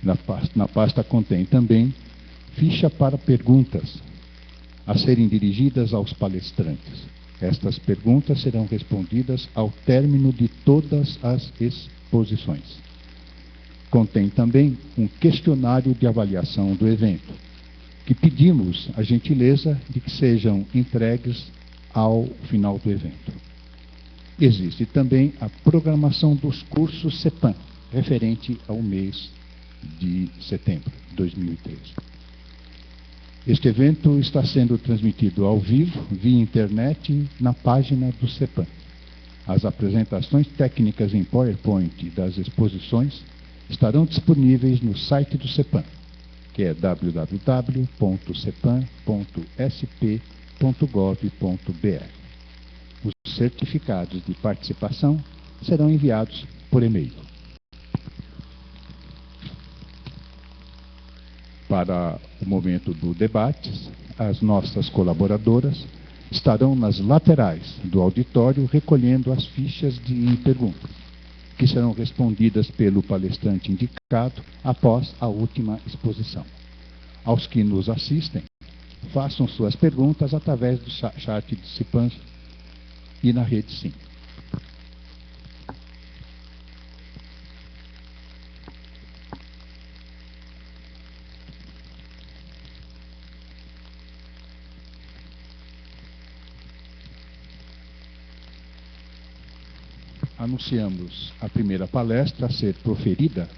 Na pasta contém também ficha para perguntas a serem dirigidas aos palestrantes. Estas perguntas serão respondidas ao término de todas as exposições. Contém também um questionário de avaliação do evento, que pedimos a gentileza de que sejam entregues ao final do evento. Existe também a programação dos cursos CEPAM, referente ao mês de setembro de 2013. Este evento está sendo transmitido ao vivo, via internet, na página do CEPAM. As apresentações técnicas em PowerPoint das exposições estarão disponíveis no site do CEPAM, que é www.cepan.sp.gov.br. Os certificados de participação serão enviados por e-mail. Para o momento do debate, as nossas colaboradoras estarão nas laterais do auditório recolhendo as fichas de perguntas, que serão respondidas pelo palestrante indicado após a última exposição. Aos que nos assistem, façam suas perguntas através do chat do CEPAM e na rede Sim. Anunciamos a primeira palestra a ser proferida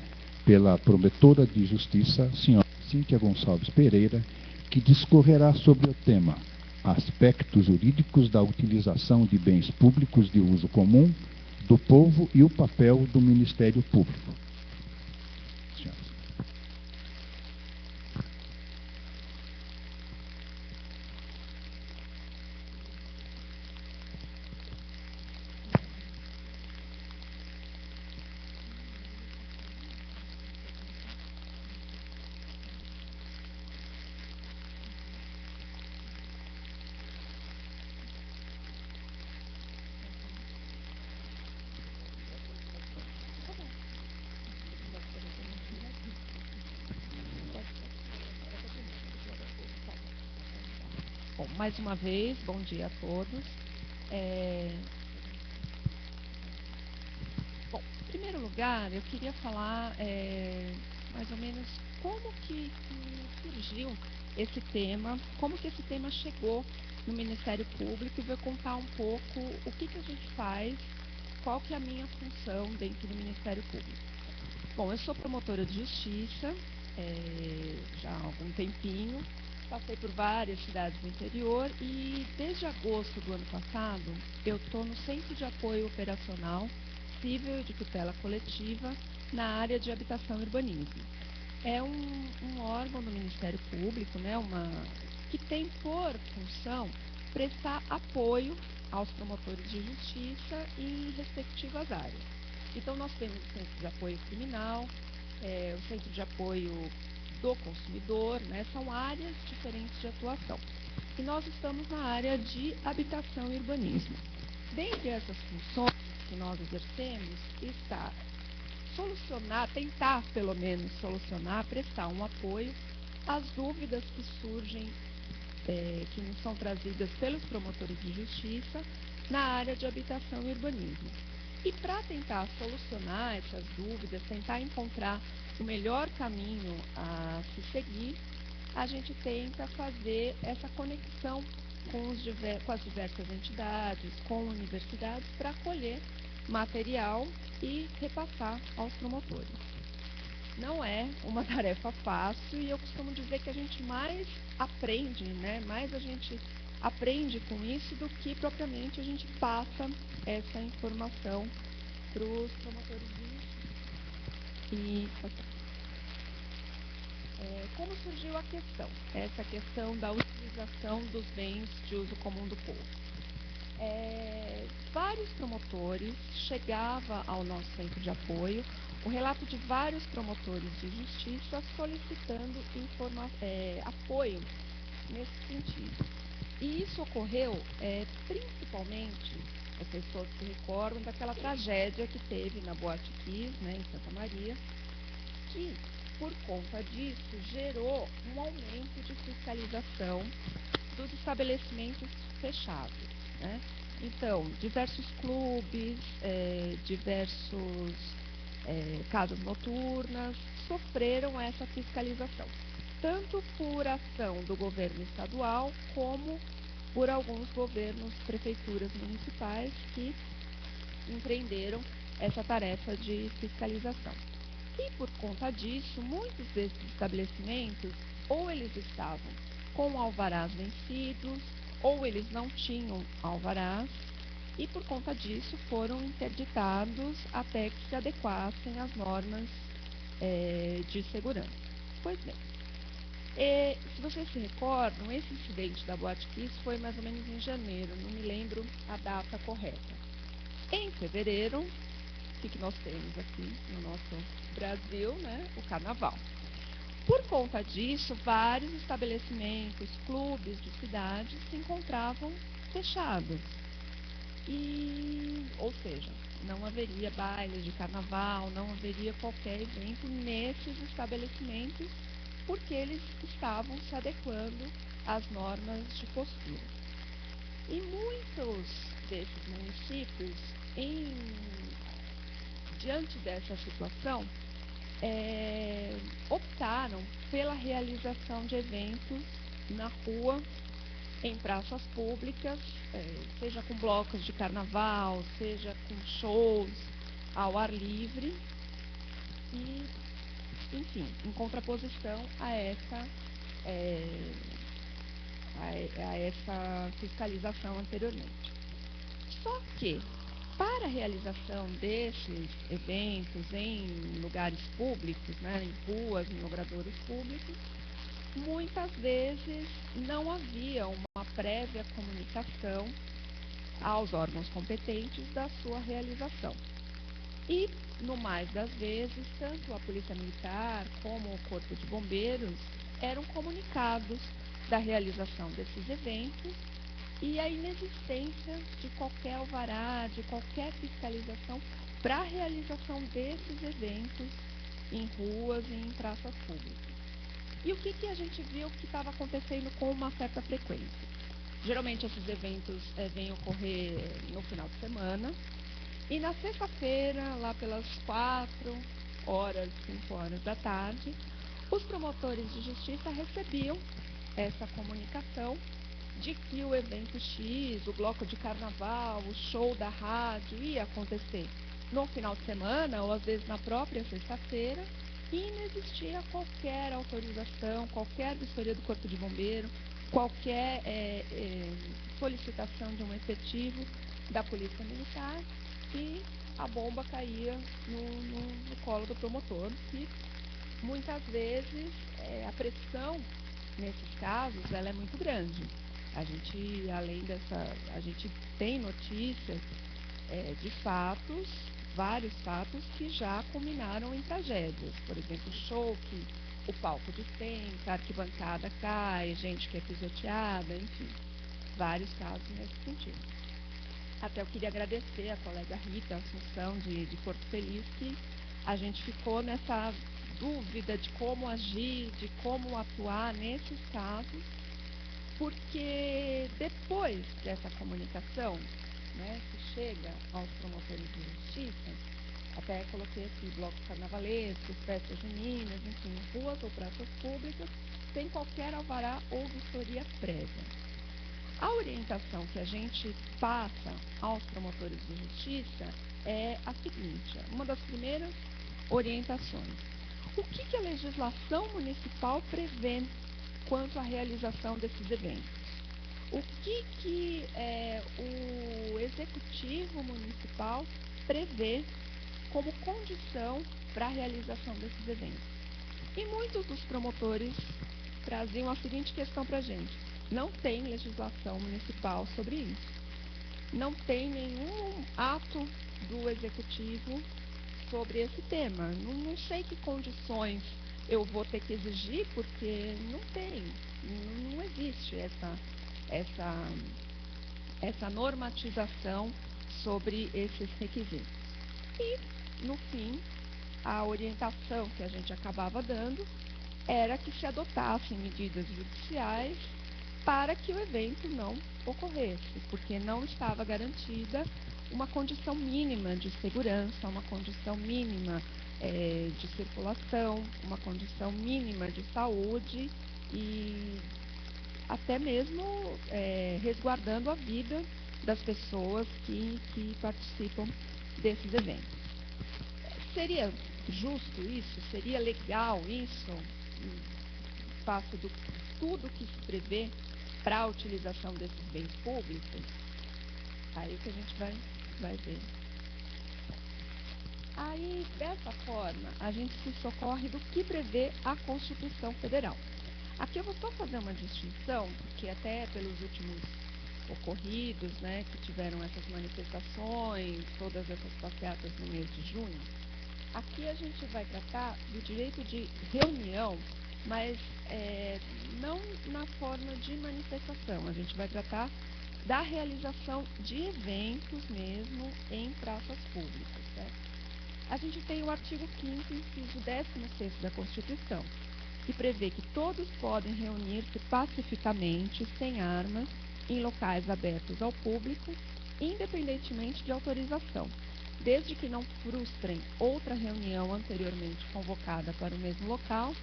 pela promotora de justiça, senhora Cíntia Gonçalves Pereira, que discorrerá sobre o tema Aspectos jurídicos da utilização de bens públicos de uso comum do povo e o papel do Ministério Público. Bom, mais uma vez, bom dia a todos. Bom, em primeiro lugar, eu queria falar mais ou menos como que surgiu esse tema, como que esse tema chegou no Ministério Público, e vou contar um pouco o que a gente faz, qual que é a minha função dentro do Ministério Público. Bom, eu sou promotora de justiça, já há algum tempinho, passei por várias cidades do interior e desde agosto do ano passado eu estou no Centro de Apoio Operacional Cível e de Tutela Coletiva na área de habitação e urbanismo. É um órgão do Ministério Público, né, que tem por função prestar apoio aos promotores de justiça em respectivas áreas. Então nós temos o Centro de Apoio Criminal, o Centro de Apoio do Consumidor, né, são áreas diferentes de atuação. E nós estamos na área de habitação e urbanismo. Dentre essas funções que nós exercemos está tentar pelo menos solucionar, prestar um apoio às dúvidas que surgem, que nos são trazidas pelos promotores de justiça na área de habitação e urbanismo. E para tentar solucionar essas dúvidas, tentar encontrar o melhor caminho a se seguir, a gente tenta fazer essa conexão com as diversas entidades, com universidades, para colher material e repassar aos promotores. Não é uma tarefa fácil e eu costumo dizer que a gente mais aprende, né, mais a gente aprende com isso do que propriamente a gente passa essa informação para os promotores de justiça. Como surgiu a questão? Essa questão da utilização dos bens de uso comum do povo. Vários promotores chegavam ao nosso centro de apoio, o relato de vários promotores de justiça solicitando apoio nesse sentido. E isso ocorreu principalmente, vocês todos se recordam daquela tragédia que teve na Boate Kiss, né, em Santa Maria, que por conta disso, gerou um aumento de fiscalização dos estabelecimentos fechados, né? Então, diversos clubes, diversos casas noturnas sofreram essa fiscalização, tanto por ação do governo estadual, como por alguns governos, prefeituras municipais que empreenderam essa tarefa de fiscalização. E por conta disso, muitos desses estabelecimentos, ou eles estavam com alvarás vencidos, ou eles não tinham alvarás, e por conta disso foram interditados até que se adequassem às normas de segurança. Pois bem, se vocês se recordam, esse incidente da Boate Kiss foi mais ou menos em janeiro, não me lembro a data correta. Em fevereiro, o que nós temos aqui no nosso Brasil, né? O Carnaval. Por conta disso, vários estabelecimentos, clubes de cidades se encontravam fechados. Ou seja, não haveria bailes de carnaval, não haveria qualquer evento nesses estabelecimentos, porque eles estavam se adequando às normas de postura. E muitos desses municípios, diante dessa situação, optaram pela realização de eventos na rua, em praças públicas, seja com blocos de carnaval, seja com shows ao ar livre, e, enfim, em contraposição a essa fiscalização anteriormente. Só que, para a realização desses eventos em lugares públicos, né, em ruas, em logradouros públicos, muitas vezes não havia uma prévia comunicação aos órgãos competentes da sua realização. E, no mais das vezes, tanto a Polícia Militar como o Corpo de Bombeiros eram comunicados da realização desses eventos e a inexistência de qualquer alvará, de qualquer fiscalização para a realização desses eventos em ruas e em praças públicas. E o que a gente viu que estava acontecendo com uma certa frequência? Geralmente esses eventos vêm ocorrer no final de semana, e na sexta-feira, lá pelas 4 horas, 5 horas da tarde, os promotores de justiça recebiam essa comunicação de que o evento X, o bloco de carnaval, o show da rádio ia acontecer no final de semana ou às vezes na própria sexta-feira, e não existia qualquer autorização, qualquer vistoria do Corpo de Bombeiro, qualquer solicitação de um efetivo da Polícia Militar, e a bomba caía no colo do promotor, que muitas vezes a pressão nesses casos ela é muito grande. A gente, a gente tem notícias de fatos, vários fatos que já culminaram em tragédias. Por exemplo, show que o palco despenca, a arquibancada cai, gente que é pisoteada, enfim, vários casos nesse sentido. Até eu queria agradecer a colega Rita Assunção de Porto Feliz, que a gente ficou nessa dúvida de como agir, de como atuar nesses casos, porque depois dessa comunicação, né, que chega aos promotores de justiça, até coloquei aqui blocos carnavalescos, festas juninas, enfim, ruas ou praças públicas, sem qualquer alvará ou vistoria prévia. A orientação que a gente passa aos promotores de justiça é a seguinte: uma das primeiras orientações. O que a legislação municipal prevê quanto à realização desses eventos? O que o executivo municipal prevê como condição para a realização desses eventos? E muitos dos promotores traziam a seguinte questão para a gente: não tem legislação municipal sobre isso. Não tem nenhum ato do executivo sobre esse tema. Não sei que condições eu vou ter que exigir, porque não tem, não existe essa normatização sobre esses requisitos. E, no fim, a orientação que a gente acabava dando era que se adotassem medidas judiciais para que o evento não ocorresse, porque não estava garantida uma condição mínima de segurança, uma condição mínima de circulação, uma condição mínima de saúde e até mesmo resguardando a vida das pessoas que participam desses eventos. Seria justo isso? Seria legal isso? Face de tudo que se prevê para a utilização desses bens públicos? Aí que a gente vai ver. Aí, dessa forma, a gente se socorre do que prevê a Constituição Federal. Aqui eu vou só fazer uma distinção, porque até pelos últimos ocorridos, né, que tiveram essas manifestações, todas essas passeatas no mês de junho, aqui a gente vai tratar do direito de reunião, mas não na forma de manifestação. A gente vai tratar da realização de eventos mesmo em praças públicas, certo? A gente tem o artigo 5º, inciso 16º da Constituição, que prevê que todos podem reunir-se pacificamente, sem armas, em locais abertos ao público, independentemente de autorização, desde que não frustrem outra reunião anteriormente convocada para o mesmo local,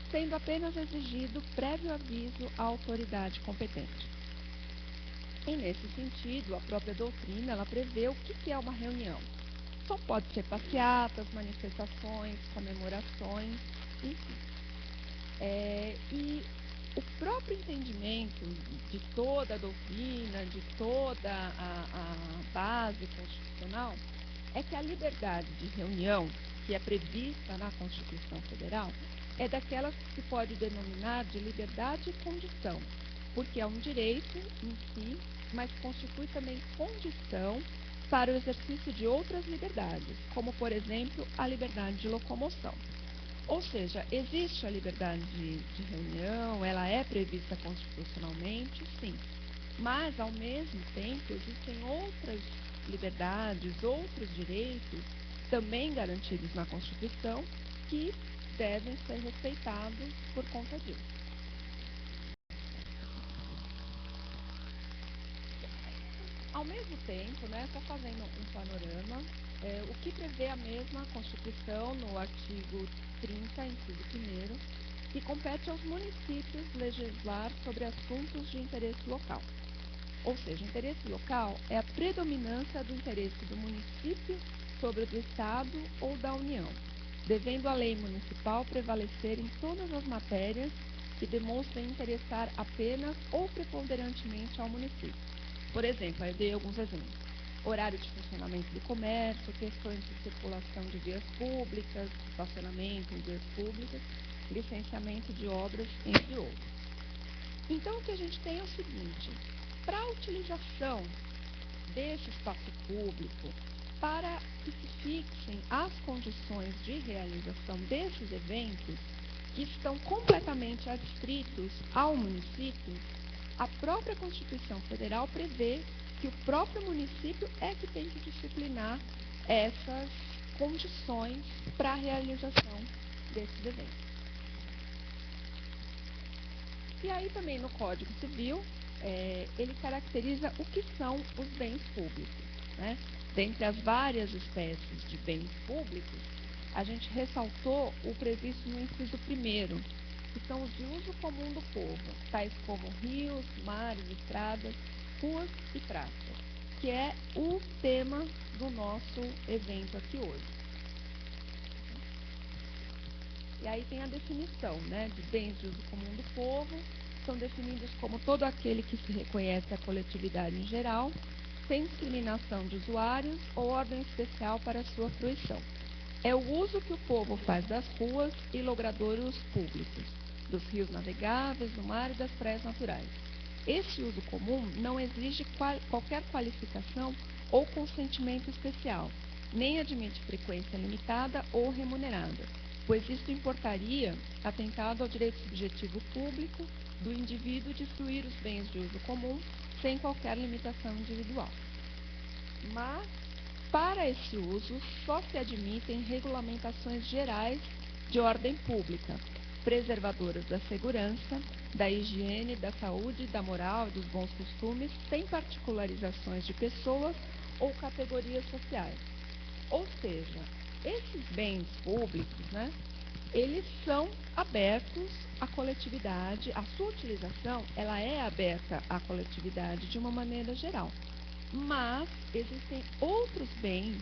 sendo apenas exigido prévio aviso à autoridade competente. E, nesse sentido, a própria doutrina ela prevê o que é uma reunião. Só pode ser passeatas, manifestações, comemorações, enfim. E o próprio entendimento de toda a doutrina, de toda a base constitucional, é que a liberdade de reunião, que é prevista na Constituição Federal, é daquelas que se pode denominar de liberdade e condição, porque é um direito em si, mas constitui também condição para o exercício de outras liberdades, como, por exemplo, a liberdade de locomoção. Ou seja, existe a liberdade de reunião, ela é prevista constitucionalmente, sim, mas, ao mesmo tempo, existem outras liberdades, outros direitos, também garantidos na Constituição, que devem ser respeitados por conta disso. Ao mesmo tempo, né, só fazendo um panorama, o que prevê a mesma Constituição no artigo 30, inciso 1º, que compete aos municípios legislar sobre assuntos de interesse local. Ou seja, interesse local é a predominância do interesse do município sobre o do Estado ou da União, devendo a lei municipal prevalecer em todas as matérias que demonstrem interessar apenas ou preponderantemente ao município. Por exemplo, eu dei alguns exemplos: horário de funcionamento do comércio, questões de circulação de vias públicas, estacionamento em vias públicas, licenciamento de obras, entre outros. Então, o que a gente tem é o seguinte: para a utilização desse espaço público, para que se fixem as condições de realização desses eventos, que estão completamente adstritos ao município, a própria Constituição Federal prevê que o próprio município é que tem que disciplinar essas condições para a realização desses eventos. E aí também no Código Civil, ele caracteriza o que são os bens públicos, né? Dentre as várias espécies de bens públicos, a gente ressaltou o previsto no inciso 1º, que são os de uso comum do povo, tais como rios, mares, estradas, ruas e praças, que é o tema do nosso evento aqui hoje. E aí tem a definição, né, de bens de uso comum do povo, são definidos como todo aquele que se reconhece à coletividade em geral, sem discriminação de usuários ou ordem especial para sua fruição. É o uso que o povo faz das ruas e logradouros públicos, dos rios navegáveis, do mar e das praias naturais. Esse uso comum não exige qualquer qualificação ou consentimento especial, nem admite frequência limitada ou remunerada, pois isto importaria atentado ao direito subjetivo público do indivíduo de fruir os bens de uso comum sem qualquer limitação individual. Mas, para esse uso, só se admitem regulamentações gerais de ordem pública, preservadoras da segurança, da higiene, da saúde, da moral e dos bons costumes, sem particularizações de pessoas ou categorias sociais. Ou seja, esses bens públicos, né, eles são abertos à coletividade, a sua utilização, ela é aberta à coletividade de uma maneira geral. Mas existem outros bens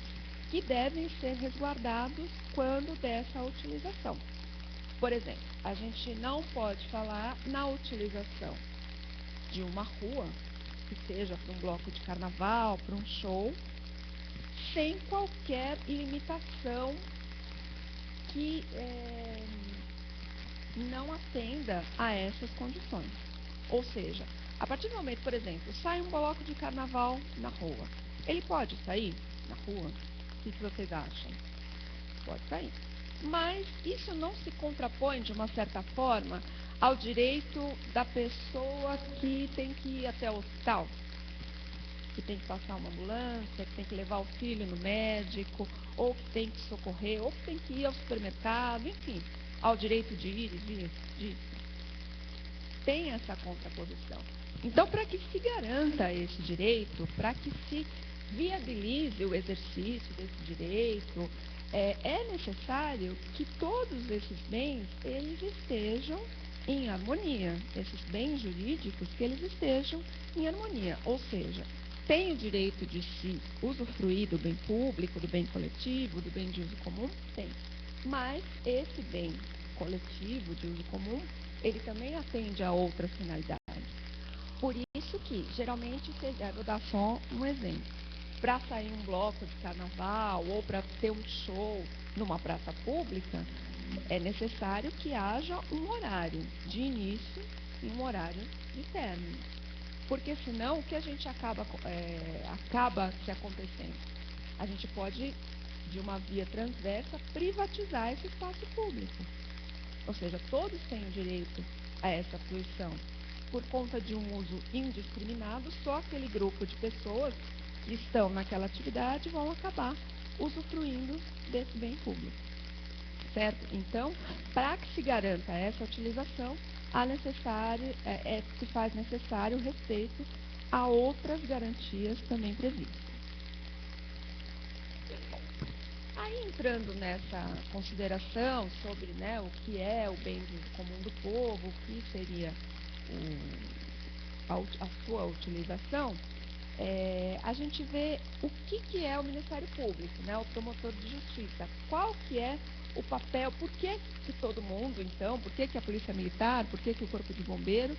que devem ser resguardados quando dessa utilização. Por exemplo, a gente não pode falar na utilização de uma rua, que seja para um bloco de carnaval, para um show, sem qualquer limitação que não atenda a essas condições. Ou seja, a partir do momento, por exemplo, sai um bloco de carnaval na rua, ele pode sair na rua? O que vocês acham? Pode sair. Mas isso não se contrapõe, de uma certa forma, ao direito da pessoa que tem que ir até o hospital, que tem que passar uma ambulância, que tem que levar o filho no médico, ou que tem que socorrer, ou que tem que ir ao supermercado, enfim, ao direito de ir e vir, disso. Tem essa contraposição. Então, para que se garanta esse direito, para que se viabilize o exercício desse direito, é necessário que todos esses bens, eles estejam em harmonia, esses bens jurídicos, que eles estejam em harmonia, ou seja, tem o direito de se usufruir do bem público, do bem coletivo, do bem de uso comum? Tem. Mas esse bem coletivo, de uso comum, ele também atende a outras finalidades. Por isso que, geralmente, eu vou dar só um exemplo. Para sair um bloco de carnaval ou para ter um show numa praça pública, é necessário que haja um horário de início e um horário de término. Porque senão, o que a gente acaba se acontecendo? A gente pode, de uma via transversa, privatizar esse espaço público. Ou seja, todos têm o direito a essa fruição. Por conta de um uso indiscriminado, só aquele grupo de pessoas que estão naquela atividade vão acabar usufruindo desse bem público. Certo? Então, para que se garanta essa utilização, se faz necessário o respeito a outras garantias também previstas. Aí, entrando nessa consideração sobre, né, o que é o bem de uso comum do povo, o que seria a sua utilização, a gente vê o que é o Ministério Público, né, o promotor de justiça. Qual que é o papel, por que todo mundo, então, por que a Polícia Militar, por que o Corpo de Bombeiro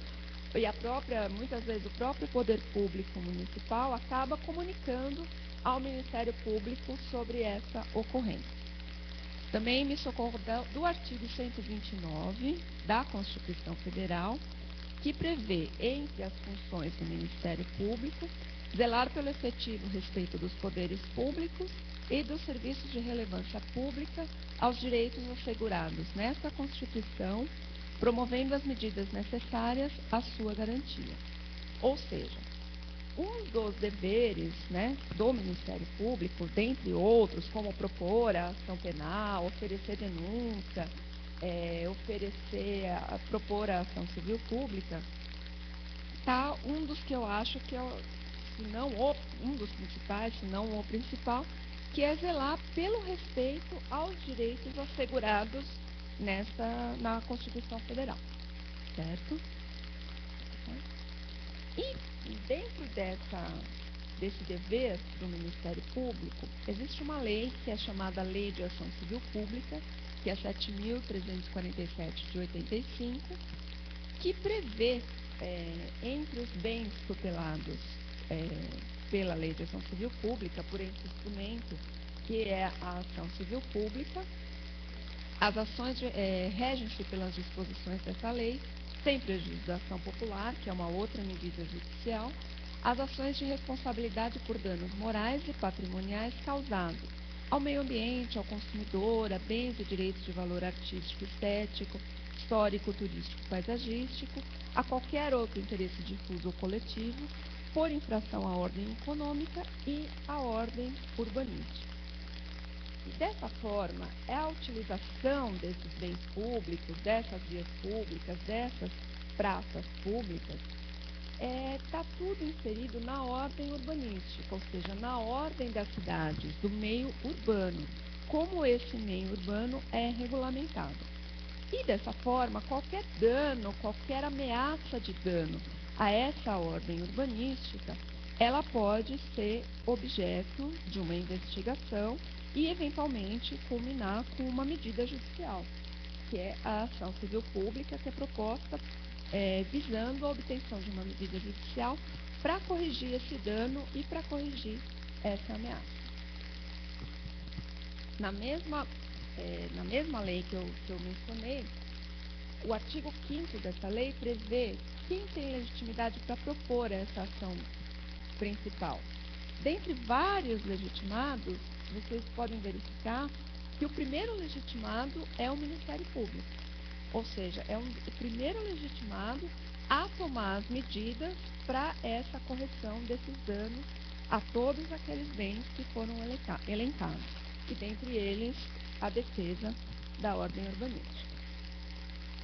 e muitas vezes o próprio Poder Público Municipal acaba comunicando ao Ministério Público sobre essa ocorrência. Também me socorro do artigo 129 da Constituição Federal, que prevê, entre as funções do Ministério Público, zelar pelo efetivo respeito dos poderes públicos e dos serviços de relevância pública aos direitos assegurados nesta Constituição, promovendo as medidas necessárias à sua garantia. Ou seja, um dos deveres, né, do Ministério Público, dentre outros, como propor a ação penal, oferecer denúncia, propor a ação civil pública, está um dos que eu acho que um dos principais, se não o principal, que é zelar pelo respeito aos direitos assegurados na Constituição Federal. Certo? E dentro desse dever do Ministério Público, existe uma lei que é chamada Lei de Ação Civil Pública, que é 7.347 de 85, que prevê, entre os bens tutelados pela Lei de Ação Civil Pública, por esse instrumento que é a ação civil pública, as ações regem-se pelas disposições dessa lei, sem prejuízo da ação popular, que é uma outra medida judicial, as ações de responsabilidade por danos morais e patrimoniais causados ao meio ambiente, ao consumidor, a bens e direitos de valor artístico, estético, histórico, turístico, paisagístico, a qualquer outro interesse difuso ou coletivo, por infração à ordem econômica e à ordem urbanística. E dessa forma, a utilização desses bens públicos, dessas vias públicas, dessas praças públicas, está tudo inserido na ordem urbanística, ou seja, na ordem das cidades, do meio urbano, como esse meio urbano é regulamentado. E dessa forma, qualquer dano, qualquer ameaça de dano a essa ordem urbanística, ela pode ser objeto de uma investigação e, eventualmente, culminar com uma medida judicial, que é a ação civil pública, que é proposta visando a obtenção de uma medida judicial para corrigir esse dano e para corrigir essa ameaça. Na mesma lei que eu mencionei, o artigo 5º dessa lei prevê quem tem legitimidade para propor essa ação principal. Dentre vários legitimados, vocês podem verificar que o primeiro legitimado é o Ministério Público. Ou seja, é o primeiro legitimado a tomar as medidas para essa correção desses danos a todos aqueles bens que foram elencados. E dentre eles, a defesa da ordem urbanística.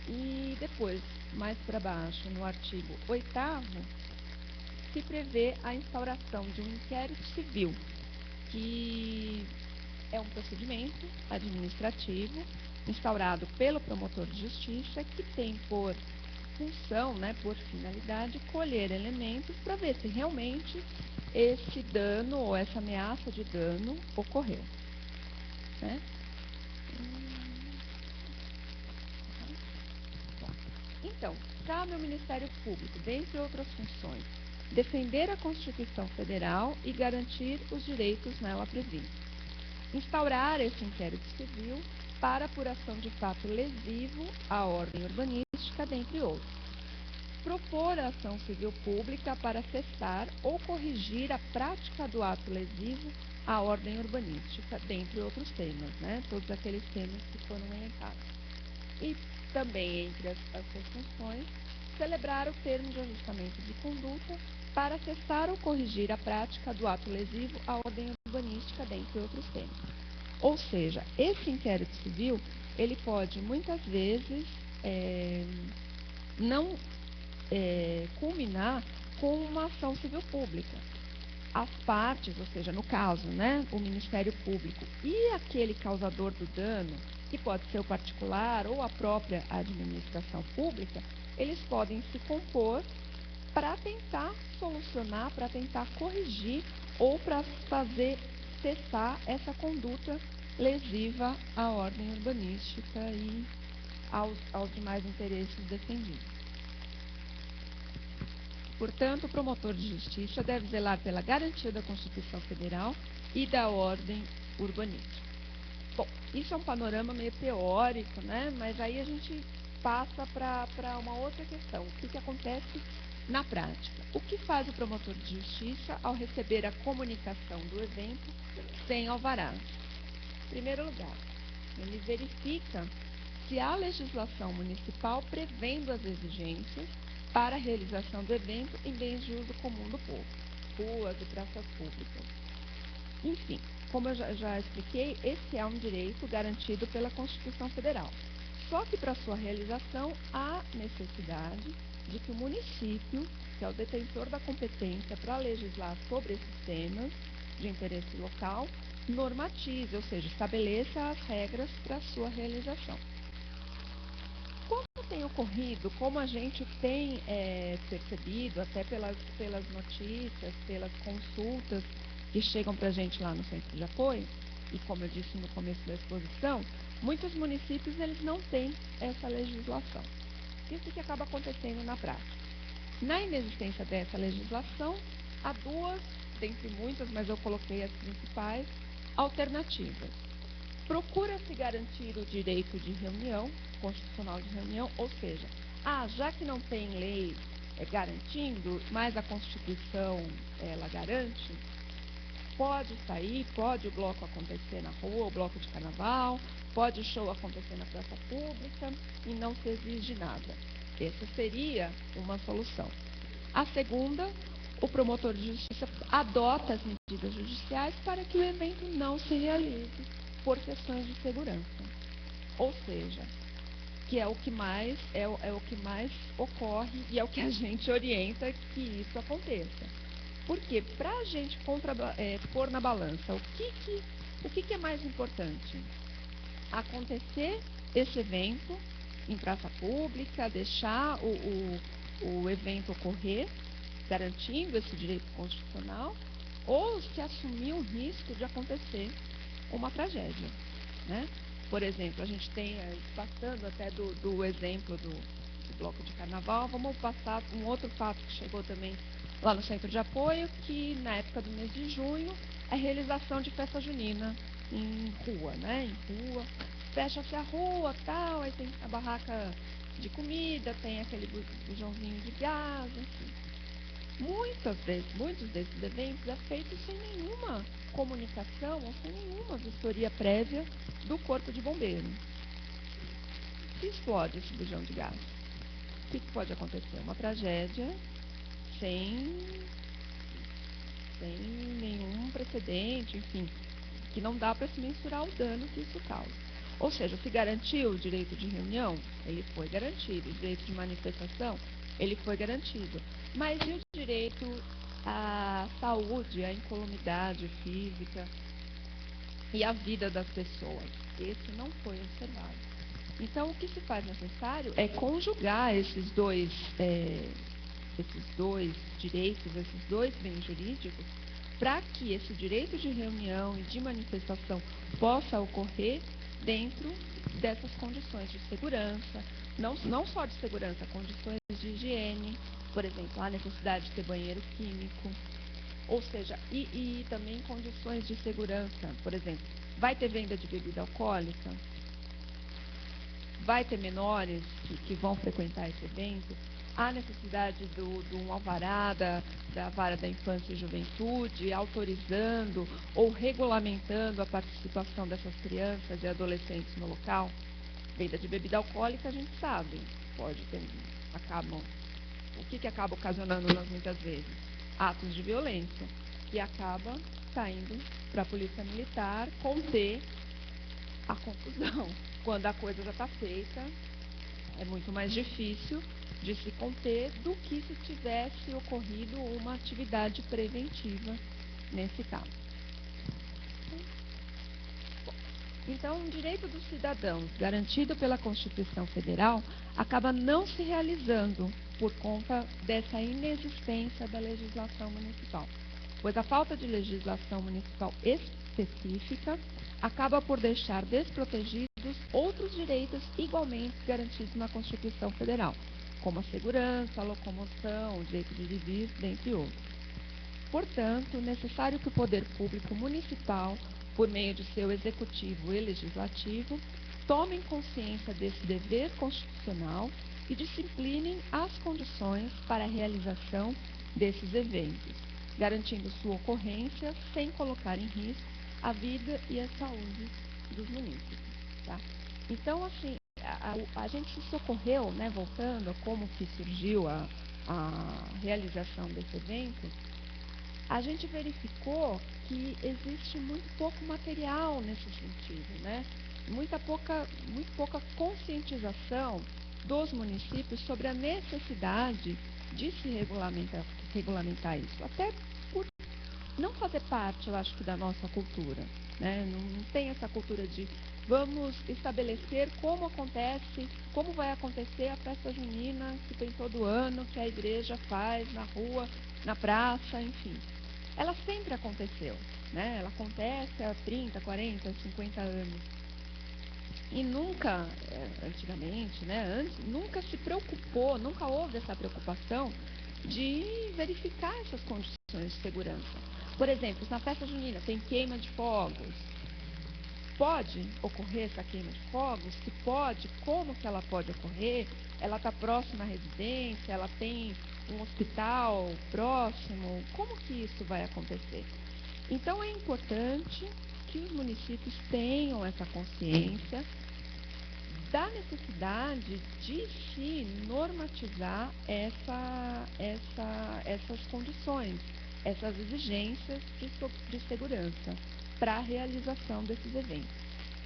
E depois, mais para baixo, no artigo 8º, se prevê a instauração de um inquérito civil, que é um procedimento administrativo instaurado pelo promotor de justiça, que tem por função, por finalidade, colher elementos para ver se realmente esse dano ou essa ameaça de dano ocorreu. Então, cabe ao Ministério Público, dentre outras funções, defender a Constituição Federal e garantir os direitos nela previstos. Instaurar esse inquérito civil para apuração de fato lesivo à ordem urbanística, dentre outros. Propor a ação civil pública para cessar ou corrigir a prática do ato lesivo à ordem urbanística, dentre outros temas, todos aqueles temas que foram elencados. E também, entre as suas funções, celebrar o termo de ajustamento de conduta para cessar ou corrigir a prática do ato lesivo à ordem urbanística, dentre outros temas. Ou seja, esse inquérito civil, ele pode, muitas vezes, não culminar com uma ação civil pública. As partes, ou seja, no caso, o Ministério Público e aquele causador do dano, que pode ser o particular ou a própria administração pública, eles podem se compor para tentar solucionar, para tentar corrigir ou para fazer cessar essa conduta lesiva à ordem urbanística e aos demais interesses defendidos. Portanto, o promotor de justiça deve zelar pela garantia da Constituição Federal e da ordem urbanística. Bom, isso é um panorama meio teórico, mas aí a gente passa para uma outra questão. O que acontece na prática? O que faz o promotor de justiça ao receber a comunicação do evento sem alvará? Em primeiro lugar, ele verifica se há legislação municipal prevendo as exigências para a realização do evento em bens de uso comum do povo, ruas e praças públicas. Enfim, como eu já expliquei, esse é um direito garantido pela Constituição Federal. Só que para sua realização há necessidade de que o município, que é o detentor da competência para legislar sobre esses temas de interesse local, normatize, ou seja, estabeleça as regras para sua realização. Como tem ocorrido, como a gente tem percebido, até pelas notícias, pelas consultas que chegam para a gente lá no Centro de Apoio, e como eu disse no começo da exposição, muitos municípios eles não têm essa legislação. Isso que acaba acontecendo na prática. Na inexistência dessa legislação, há duas, dentre muitas, mas eu coloquei as principais, alternativas. Procura-se garantir o direito de reunião, constitucional de reunião, ou seja, já que não tem lei garantindo, mas a Constituição ela garante, pode sair, pode o bloco acontecer na rua, o bloco de carnaval, pode o show acontecer na praça pública e não se exige nada. Essa seria uma solução. A segunda, o promotor de justiça adota as medidas judiciais para que o evento não se realize por questões de segurança. Ou seja, que é o que mais ocorre e é o que a gente orienta que isso aconteça. Porque para a gente pôr na balança o que é mais importante? Acontecer esse evento em praça pública, deixar o evento ocorrer, garantindo esse direito constitucional, ou se assumir o risco de acontecer uma tragédia, né? Por exemplo, a gente tem, passando até do exemplo do bloco de carnaval, vamos passar um outro fato que chegou também lá no centro de apoio, que na época do mês de junho, é a realização de festa junina em rua, né? Em rua, fecha-se a rua, tal, aí tem a barraca de comida, tem aquele bujãozinho de gás, enfim. Muitos desses eventos é feito sem nenhuma comunicação ou sem nenhuma vistoria prévia do corpo de bombeiro. Se explode esse bujão de gás, o que pode acontecer? Uma tragédia sem nenhum precedente, enfim, que não dá para se mensurar o dano que isso causa. Ou seja, se garantiu o direito de reunião, ele foi garantido. O direito de manifestação, ele foi garantido. Mas e o direito à saúde, à incolumidade física e à vida das pessoas? Esse não foi observado. Então, o que se faz necessário é conjugar esses dois direitos, esses dois bens jurídicos, para que esse direito de reunião e de manifestação possa ocorrer dentro dessas condições de segurança, não só de segurança, condições de higiene, por exemplo, a necessidade de ter banheiro químico, ou seja, e também condições de segurança, por exemplo, vai ter venda de bebida alcoólica, vai ter menores que vão frequentar esse evento, há necessidade de um alvará da Vara da Infância e Juventude, autorizando ou regulamentando a participação dessas crianças e adolescentes no local. Venda de bebida alcoólica, a gente sabe, o que acaba ocasionando muitas vezes? Atos de violência, que acaba saindo para a polícia militar conter a confusão. Quando a coisa já está feita, é muito mais difícil de se conter do que se tivesse ocorrido uma atividade preventiva nesse caso. Então, o direito dos cidadãos, garantido pela Constituição Federal, acaba não se realizando por conta dessa inexistência da legislação municipal, pois a falta de legislação municipal específica acaba por deixar desprotegidos outros direitos igualmente garantidos na Constituição Federal, como a segurança, a locomoção, o direito de dividir, dentre outros. Portanto, é necessário que o poder público municipal, por meio de seu executivo e legislativo, tomem consciência desse dever constitucional e disciplinem as condições para a realização desses eventos, garantindo sua ocorrência sem colocar em risco a vida e a saúde dos munícipes. Tá? Então, assim, a gente se socorreu, né, voltando a como que surgiu a realização desse evento, a gente verificou que existe muito pouco material nesse sentido, né? Muito pouca conscientização dos municípios sobre a necessidade de se regulamentar isso, até por não fazer parte, eu acho que, da nossa cultura, né? Não tem essa cultura de vamos estabelecer como vai acontecer a festa junina que tem todo ano, que a igreja faz na rua, na praça, enfim. Ela sempre aconteceu, né? Ela acontece há 30, 40, 50 anos. E nunca, antigamente, né, nunca se preocupou, nunca houve essa preocupação de verificar essas condições de segurança. Por exemplo, na festa junina tem queima de fogos. Pode ocorrer essa queima de fogos? Se pode, como que ela pode ocorrer? Ela está próxima à residência? Ela tem um hospital próximo? Como que isso vai acontecer? Então, é importante que os municípios tenham essa consciência, da necessidade de se normatizar essas condições, essas exigências de segurança para a realização desses eventos.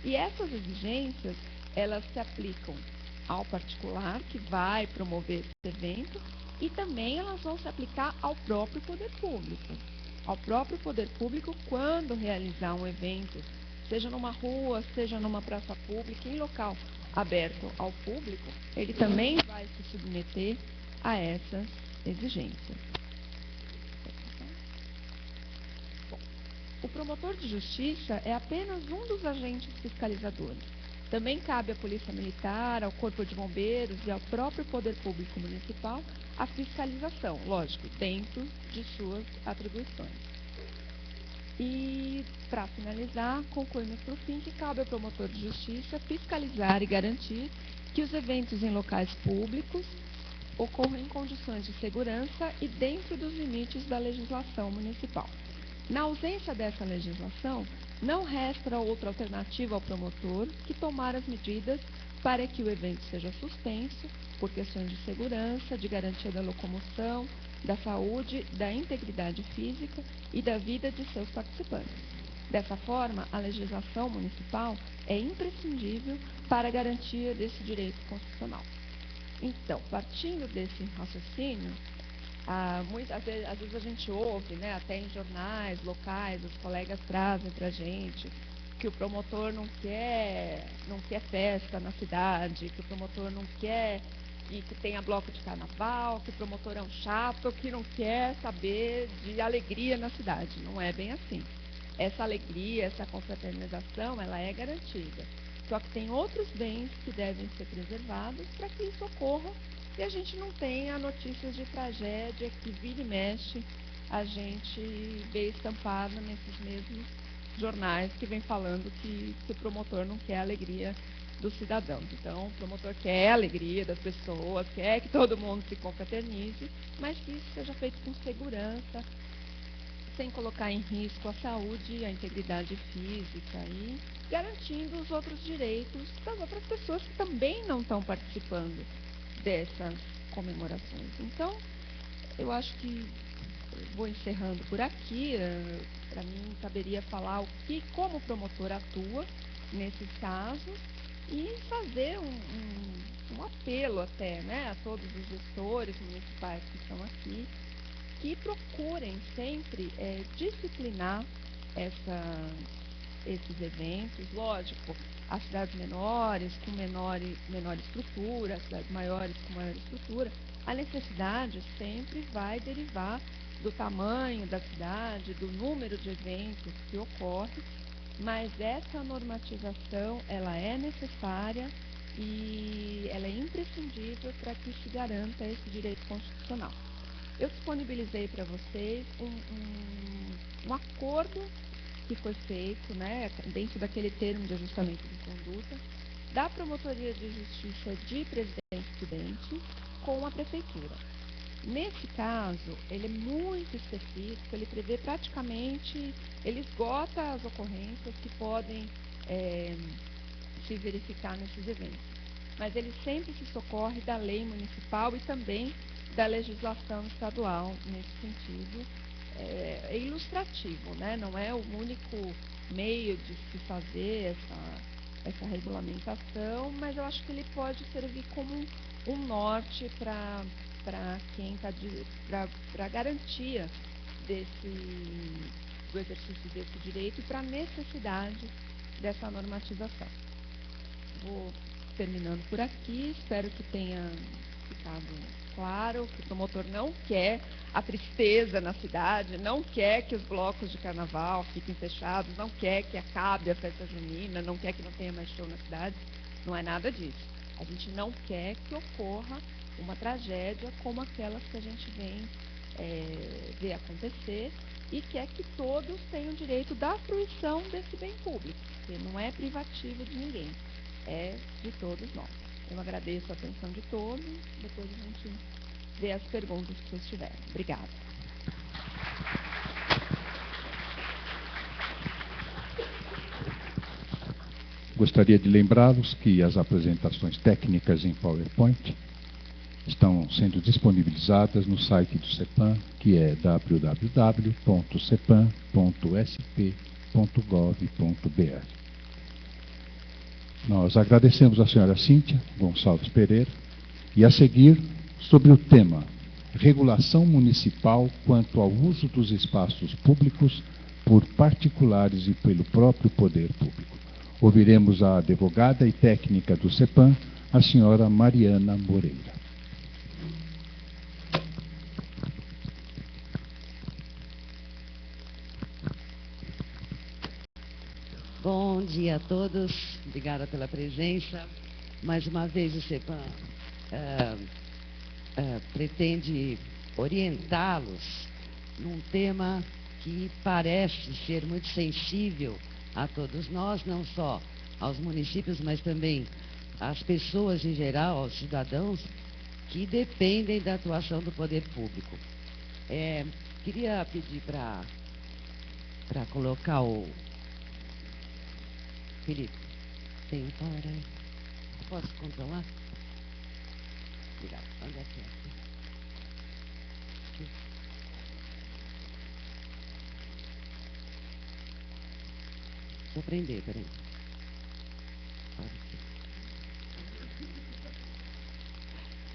E essas exigências, elas se aplicam ao particular que vai promover esse evento e também elas vão se aplicar ao próprio poder público. Ao próprio poder público quando realizar um evento, seja numa rua, seja numa praça pública, em local aberto ao público, ele também vai se submeter a essas exigências. Bom, o promotor de justiça é apenas um dos agentes fiscalizadores. Também cabe à Polícia Militar, ao Corpo de Bombeiros e ao próprio Poder Público Municipal a fiscalização, lógico, dentro de suas atribuições. E, para finalizar, concluímos por fim que cabe ao promotor de justiça fiscalizar e garantir que os eventos em locais públicos ocorram em condições de segurança e dentro dos limites da legislação municipal. Na ausência dessa legislação, não resta outra alternativa ao promotor que tomar as medidas para que o evento seja suspenso por questões de segurança, de garantia da locomoção, da saúde, da integridade física e da vida de seus participantes. Dessa forma, a legislação municipal é imprescindível para a garantia desse direito constitucional. Então, partindo desse raciocínio, às vezes a gente ouve, né, até em jornais locais, os colegas trazem para a gente que o promotor não quer festa na cidade, que o promotor não quer e que tenha bloco de carnaval, que o promotor é um chato, que não quer saber de alegria na cidade. Não é bem assim. Essa alegria, essa confraternização, ela é garantida. Só que tem outros bens que devem ser preservados para que isso ocorra e a gente não tenha notícias de tragédia que vira e mexe a gente vê estampado nesses mesmos jornais que vem falando que o promotor não quer a alegria dos cidadãos. Então, o promotor quer a alegria das pessoas, quer que todo mundo se confraternize, mas que isso seja feito com segurança, sem colocar em risco a saúde e a integridade física e garantindo os outros direitos das outras pessoas que também não estão participando dessas comemorações. Então, eu acho que vou encerrando por aqui. Para mim, caberia falar como o promotor atua nesses casos e fazer um apelo até, né, a todos os gestores municipais que estão aqui, que procurem sempre disciplinar esses eventos. Lógico, as cidades menores com menor estrutura, as cidades maiores com maior estrutura, a necessidade sempre vai derivar do tamanho da cidade, do número de eventos que ocorre, mas essa normatização ela é necessária e ela é imprescindível para que se garanta esse direito constitucional. Eu disponibilizei para vocês um acordo que foi feito, né, dentro daquele termo de ajustamento de conduta, da Promotoria de Justiça de Presidente Prudente com a Prefeitura. Nesse caso, ele é muito específico, ele prevê praticamente, ele esgota as ocorrências que podem se verificar nesses eventos. Mas ele sempre se socorre da lei municipal e também da legislação estadual nesse sentido. É ilustrativo, né? Não é o único meio de se fazer essa regulamentação, mas eu acho que ele pode servir como um norte para quem está para a garantia do exercício desse direito e para a necessidade dessa normatização. Vou terminando por aqui, espero que tenha ficado claro que o promotor não quer a tristeza na cidade, não quer que os blocos de carnaval fiquem fechados, não quer que acabe a festa junina, não quer que não tenha mais show na cidade, não é nada disso. A gente não quer que ocorra uma tragédia como aquelas que a gente vem ver acontecer e quer que todos tenham direito da fruição desse bem público, porque não é privativo de ninguém, é de todos nós. Eu agradeço a atenção de todos, depois a gente vê as perguntas que vocês tiverem. Obrigada. Gostaria de lembrá-los que as apresentações técnicas em PowerPoint estão sendo disponibilizadas no site do CEPAM, que é www.cepan.sp.gov.br. Nós agradecemos à senhora Cíntia Gonçalves Pereira e, a seguir, sobre o tema Regulação Municipal quanto ao uso dos espaços públicos por particulares e pelo próprio poder público. Ouviremos a advogada e técnica do CEPAM, a senhora Mariana Moreira. Bom dia a todos, obrigada pela presença. Mais uma vez o CEPAM pretende orientá-los num tema que parece ser muito sensível a todos nós, não só aos municípios, mas também às pessoas em geral, aos cidadãos que dependem da atuação do poder público. Queria pedir para colocar o... Felipe, tem um power aí? Posso controlar? Obrigado. Onde é que é? Aqui. Vou prender, peraí.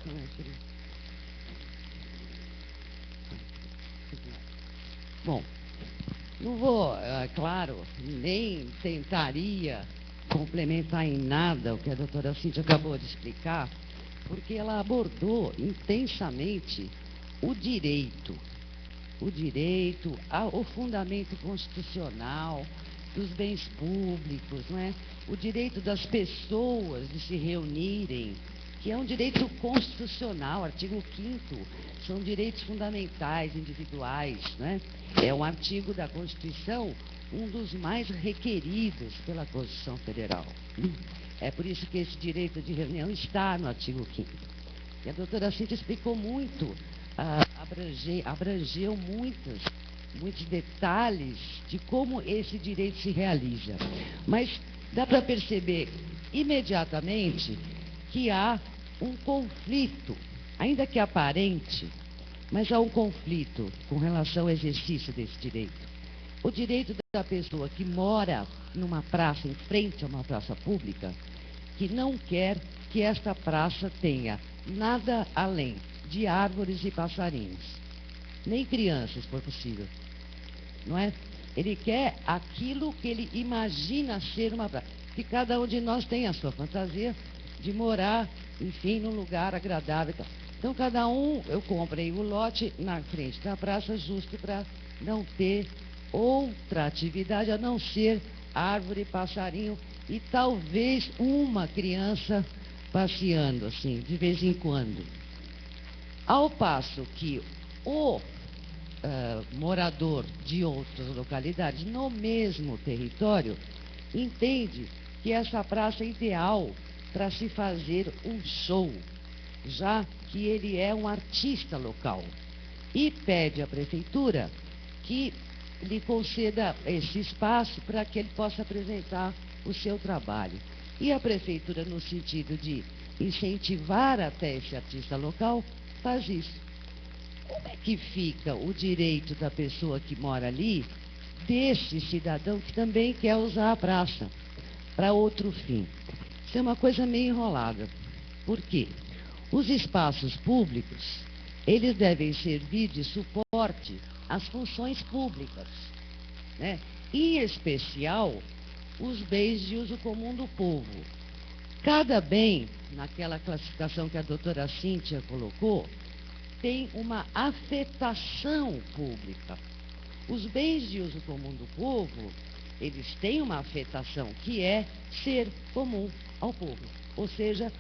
Como é, Felipe? Bom, não vou, claro, nem tentaria complementar em nada o que a doutora Cíntia acabou de explicar, porque ela abordou intensamente o direito, o fundamento constitucional dos bens públicos, não é? O direito das pessoas de se reunirem, que é um direito constitucional, artigo 5º, são direitos fundamentais, individuais, né? É um artigo da Constituição, um dos mais requeridos pela Constituição Federal. É por isso que esse direito de reunião está no artigo 5º. E a doutora Cíntia explicou muito, abrangeu muitos detalhes de como esse direito se realiza. Mas dá para perceber imediatamente que há um conflito, ainda que aparente, mas há um conflito com relação ao exercício desse direito. O direito da pessoa que mora numa praça, em frente a uma praça pública, que não quer que esta praça tenha nada além de árvores e passarinhos, nem crianças, se for possível, não é? Ele quer aquilo que ele imagina ser uma praça, que cada um de nós tem a sua fantasia de morar, enfim, num lugar agradável. Então, cada um, eu comprei o lote na frente da praça justo para não ter outra atividade a não ser árvore, passarinho e talvez uma criança passeando, assim, de vez em quando. Ao passo que o morador de outras localidades no mesmo território entende que essa praça é ideal para se fazer um show, já que ele é um artista local, e pede à prefeitura que lhe conceda esse espaço para que ele possa apresentar o seu trabalho. E a prefeitura, no sentido de incentivar até esse artista local, faz isso. Como é que fica o direito da pessoa que mora ali, desse cidadão que também quer usar a praça para outro fim? Isso é uma coisa meio enrolada. Por quê? Os espaços públicos, eles devem servir de suporte às funções públicas, né? Em especial, os bens de uso comum do povo. Cada bem, naquela classificação que a doutora Cíntia colocou, tem uma afetação pública. Os bens de uso comum do povo, eles têm uma afetação que é ser comum ao povo. Ou seja,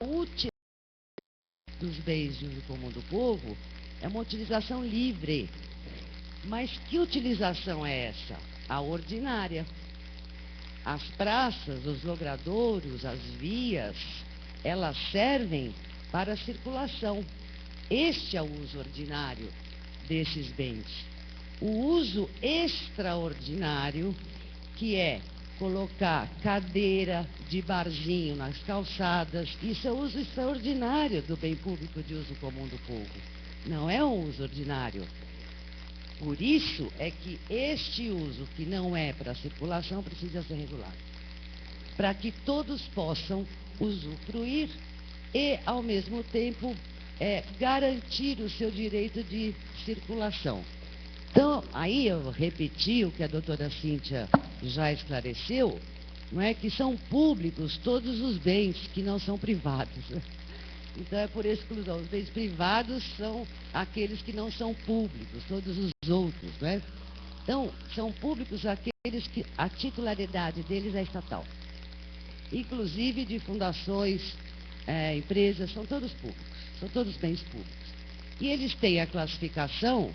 a utilização dos bens de uso comum do povo é uma utilização livre. Mas que utilização é essa? A ordinária. As praças, os logradouros, as vias, elas servem para a circulação. Este é o uso ordinário desses bens. O uso extraordinário, que é colocar cadeira de barzinho nas calçadas. Isso é uso extraordinário do bem público de uso comum do povo. Não é um uso ordinário. Por isso é que este uso, que não é para circulação, precisa ser regulado. Para que todos possam usufruir e, ao mesmo tempo, garantir o seu direito de circulação. Então, aí eu repeti o que a doutora Cíntia já esclareceu, não é que são públicos todos os bens que não são privados. Então, é por exclusão. Os bens privados são aqueles que não são públicos, todos os outros, não é? Então, são públicos aqueles que a titularidade deles é estatal. Inclusive de fundações, empresas, são todos públicos, são todos bens públicos. E eles têm a classificação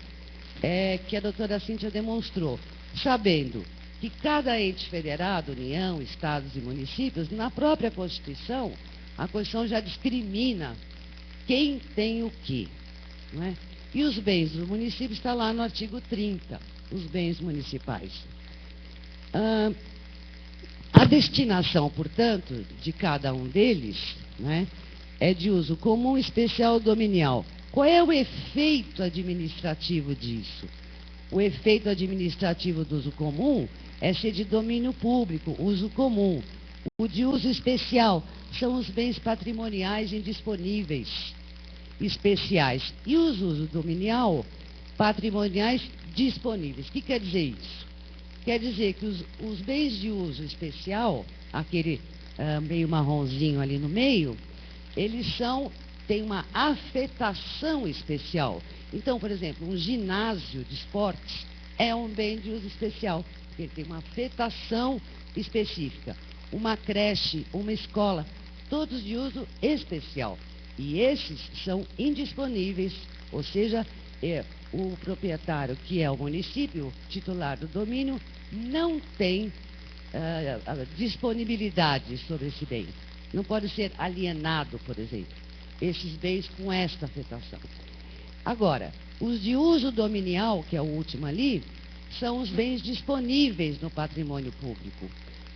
que a doutora Cíntia demonstrou, sabendo que cada ente federado, União, Estados e municípios, na própria Constituição, a Constituição já discrimina quem tem o quê, não é? E os bens do município está lá no artigo 30, os bens municipais. A destinação, portanto, de cada um deles, né, é de uso comum, especial ou dominial. Qual é o efeito administrativo disso? O efeito administrativo do uso comum é ser de domínio público, uso comum. O de uso especial são os bens patrimoniais indisponíveis, especiais. E os usos dominial, patrimoniais disponíveis. O que quer dizer isso? Quer dizer que os bens de uso especial, aquele meio marronzinho ali no meio, eles têm uma afetação especial. Então, por exemplo, um ginásio de esportes é um bem de uso especial, porque ele tem uma afetação específica. Uma creche, uma escola, todos de uso especial. E esses são indisponíveis, ou seja, o proprietário, que é o município, titular do domínio, não tem disponibilidade sobre esse bem. Não pode ser alienado, por exemplo, esses bens com esta afetação. Agora, os de uso dominial, que é o último ali, são os bens disponíveis no patrimônio público.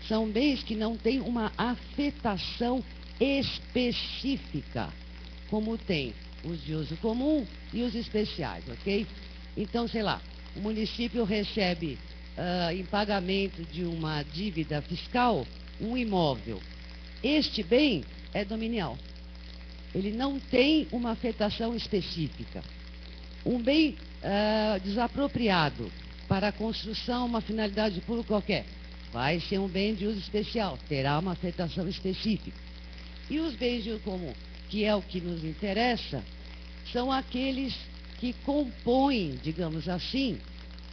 São bens que não têm uma afetação específica, como tem os de uso comum e os especiais, ok? Então, sei lá, o município recebe em pagamento de uma dívida fiscal um imóvel. Este bem é dominial. Ele não tem uma afetação específica. Um bem desapropriado para a construção, uma finalidade pública qualquer, vai ser um bem de uso especial, terá uma afetação específica. E os bens de uso comum, que é o que nos interessa, são aqueles que compõem, digamos assim,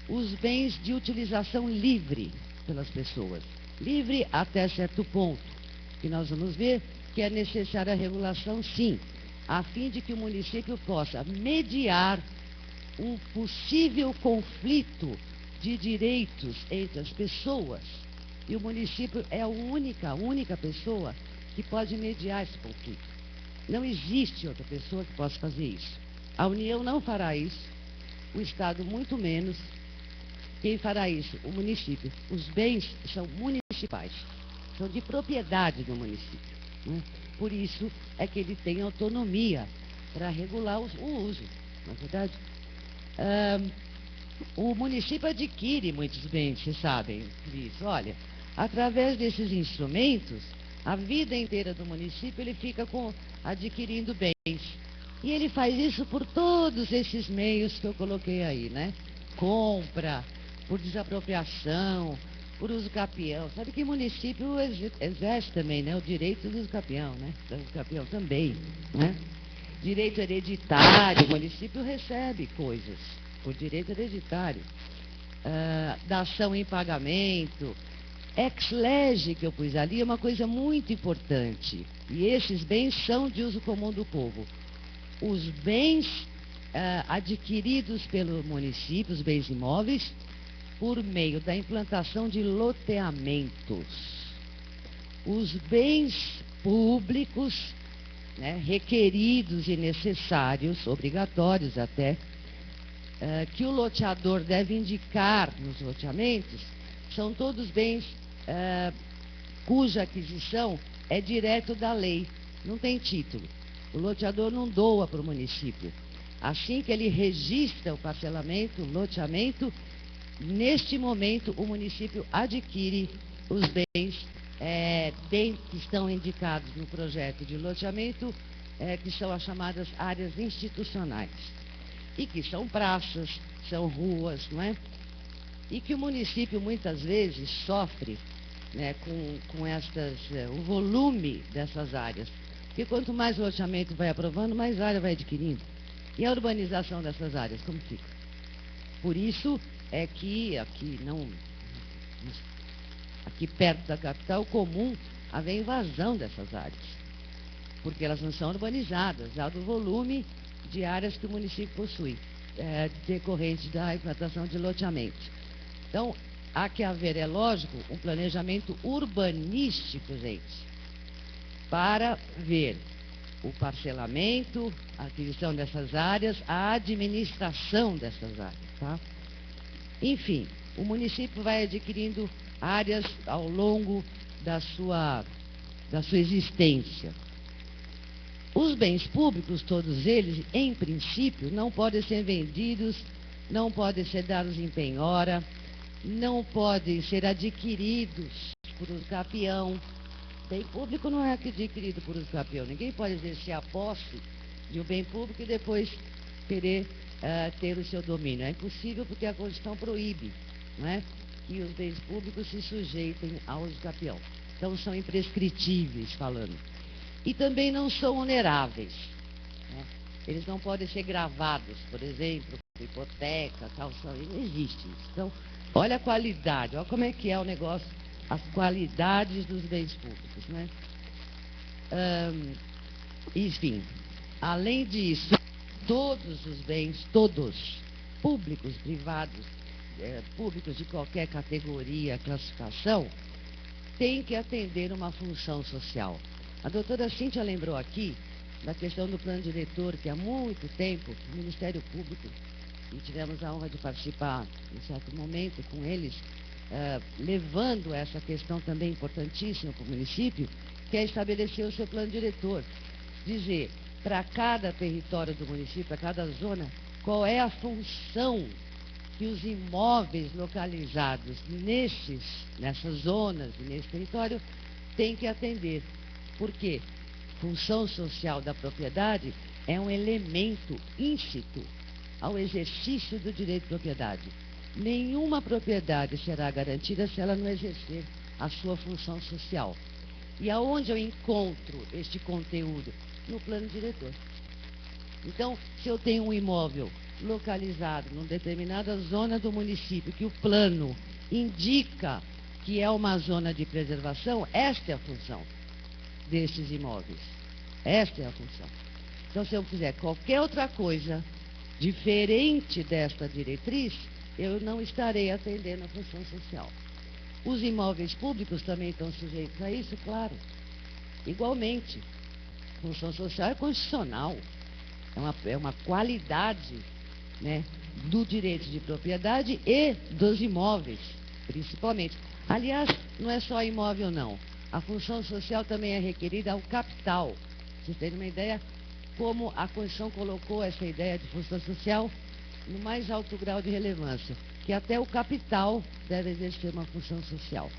os bens de utilização livre pelas pessoas. Livre até certo ponto, que nós vamos ver que é necessária a regulação, sim, a fim de que o município possa mediar um possível conflito de direitos entre as pessoas. E o município é a única pessoa que pode mediar esse conflito. Não existe outra pessoa que possa fazer isso. A União não fará isso, o Estado muito menos. Quem fará isso? O município. Os bens são municipais, são de propriedade do município, né? Por isso é que ele tem autonomia para regular o uso, não é verdade? O município adquire muitos bens, vocês sabem disso. Olha, através desses instrumentos, a vida inteira do município ele fica adquirindo bens. E ele faz isso por todos esses meios que eu coloquei aí, né? Compra, por desapropriação, por uso capião. Sabe que o município exerce também, né, o direito do uso capião, né? Do uso capião também, né? Direito hereditário, o município recebe coisas por direito hereditário. Dação em pagamento, ex lege que eu pus ali é uma coisa muito importante. E esses bens são de uso comum do povo. Os bens adquiridos pelo município, os bens imóveis, por meio da implantação de loteamentos. Os bens públicos, né, requeridos e necessários, obrigatórios até, que o loteador deve indicar nos loteamentos, são todos bens cuja aquisição é direto da lei, não tem título. O loteador não doa para o município. Assim que ele registra o parcelamento, o loteamento, neste momento o município adquire os bens que estão indicados no projeto de loteamento, que são as chamadas áreas institucionais, e que são praças, são ruas, não é? E que o município muitas vezes sofre, né, com o volume dessas áreas. Porque quanto mais loteamento vai aprovando, mais área vai adquirindo. E a urbanização dessas áreas, como fica? Por isso é que aqui perto da capital, comum haver invasão dessas áreas. Porque elas não são urbanizadas, dado o volume de áreas que o município possui, decorrente da implantação de loteamento. Então, há que haver, é lógico, um planejamento urbanístico, gente, para ver o parcelamento, a aquisição dessas áreas, a administração dessas áreas, tá? Enfim, o município vai adquirindo áreas ao longo da sua existência. Os bens públicos, todos eles, em princípio, não podem ser vendidos, não podem ser dados em penhora, não podem ser adquiridos por uso capião. Bem público não é adquirido por uso capião. Ninguém pode exercer a posse de um bem público e depois querer ter o seu domínio. É impossível porque a Constituição proíbe, não é, que os bens públicos se sujeitem ao uso capião. Então, são imprescritíveis, falando. E também não são oneráveis, né? Eles não podem ser gravados, por exemplo, hipoteca, calção, não existe isso. Então, olha a qualidade, olha como é que é o negócio, as qualidades dos bens públicos, né? Enfim, além disso, todos os bens, todos, públicos, privados, públicos de qualquer categoria, classificação, têm que atender uma função social. A doutora Cíntia lembrou aqui da questão do plano diretor, que há muito tempo o Ministério Público, e tivemos a honra de participar em certo momento com eles, levando essa questão também importantíssima para o município, que é estabelecer o seu plano diretor. Dizer, para cada território do município, para cada zona, qual é a função que os imóveis localizados nessas zonas e nesse território têm que atender. Por quê? Função social da propriedade é um elemento íncito ao exercício do direito de propriedade. Nenhuma propriedade será garantida se ela não exercer a sua função social. E aonde eu encontro este conteúdo? No plano diretor. Então, se eu tenho um imóvel localizado numa determinada zona do município, que o plano indica que é uma zona de preservação, esta é a função desses imóveis. Esta é a função. Então, se eu fizer qualquer outra coisa diferente desta diretriz, eu não estarei atendendo a função social. Os imóveis públicos também estão sujeitos a isso, claro. Igualmente, função social é constitucional. É uma qualidade, né, do direito de propriedade e dos imóveis, principalmente. Aliás, não é só imóvel, não. A função social também é requerida ao capital. Vocês terem uma ideia como a Constituição colocou essa ideia de função social no mais alto grau de relevância, que até o capital deve exercer uma função social.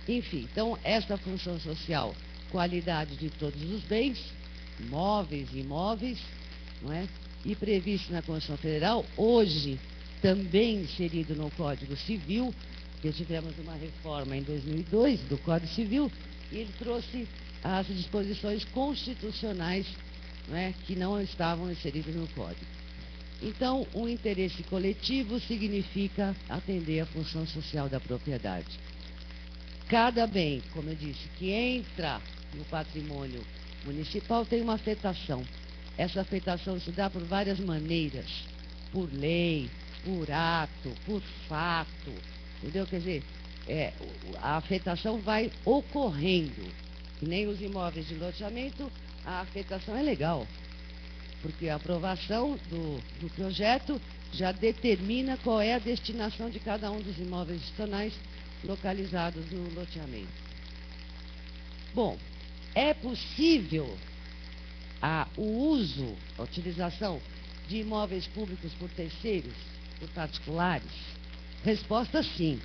Enfim, então, esta função social, qualidade de todos os bens, móveis e imóveis, não é? E previsto na Constituição Federal, hoje também inserido no Código Civil, porque tivemos uma reforma em 2002 do Código Civil, e ele trouxe as disposições constitucionais, não é, que não estavam inseridas no Código. Então, o interesse coletivo significa atender a função social da propriedade. Cada bem, como eu disse, que entra no patrimônio municipal tem uma afetação. Essa afetação se dá por várias maneiras, por lei, por ato, por fato, entendeu? Quer dizer, a afetação vai ocorrendo, que nem os imóveis de loteamento, a afetação é legal, porque a aprovação do projeto já determina qual é a destinação de cada um dos imóveis institucionais localizados no loteamento. Bom, é possível o uso, a utilização de imóveis públicos por terceiros, por particulares? Resposta, sim.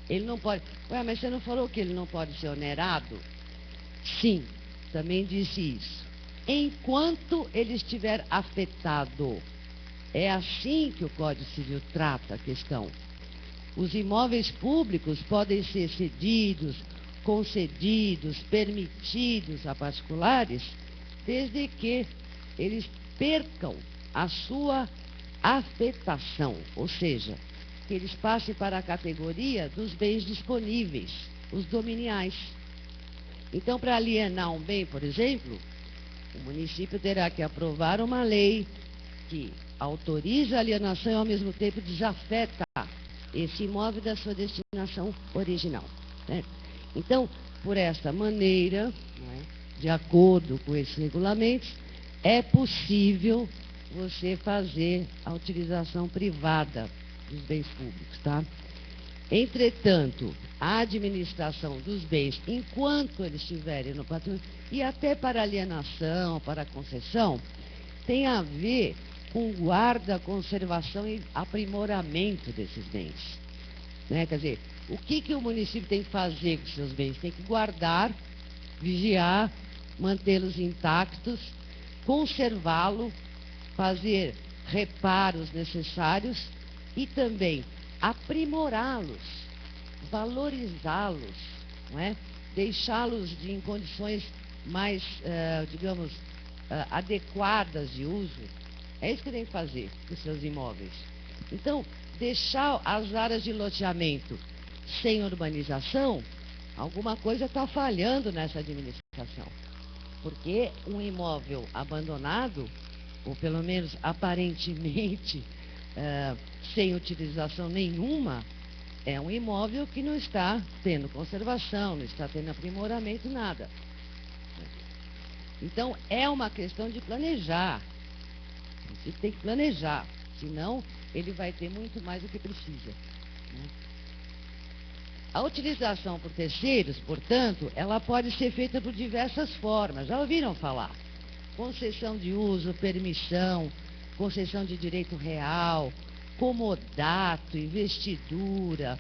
Ele não pode... Ué, mas você não falou que ele não pode ser onerado? Sim, também disse isso. Enquanto ele estiver afetado. É assim que o Código Civil trata a questão. Os imóveis públicos podem ser cedidos, concedidos, permitidos a particulares, desde que eles percam a sua afetação, ou seja, que eles passem para a categoria dos bens disponíveis, os dominiais. Então, para alienar um bem, por exemplo, o município terá que aprovar uma lei que autoriza a alienação e, ao mesmo tempo, desafeta esse imóvel da sua destinação original. Certo? Então, por esta maneira, de acordo com esses regulamentos, é possível você fazer a utilização privada dos bens públicos, tá? Entretanto, a administração dos bens, enquanto eles estiverem no patrimônio, e até para alienação, para concessão, tem a ver com guarda, conservação e aprimoramento desses bens. Né? Quer dizer, o que o município tem que fazer com seus bens? Tem que guardar, vigiar, mantê-los intactos, conservá-lo, fazer reparos necessários e também aprimorá-los, valorizá-los, não é? Deixá-los em condições mais, digamos, adequadas de uso. É isso que tem que fazer com os seus imóveis. Então, deixar as áreas de loteamento sem urbanização, alguma coisa está falhando nessa administração. Porque um imóvel abandonado, ou pelo menos aparentemente sem utilização nenhuma, é um imóvel que não está tendo conservação, não está tendo aprimoramento, nada. Então, é uma questão de planejar. Você tem que planejar, senão ele vai ter muito mais do que precisa. A utilização por terceiros, portanto, ela pode ser feita por diversas formas. Já ouviram falar? Concessão de uso, permissão, concessão de direito real, comodato, investidura,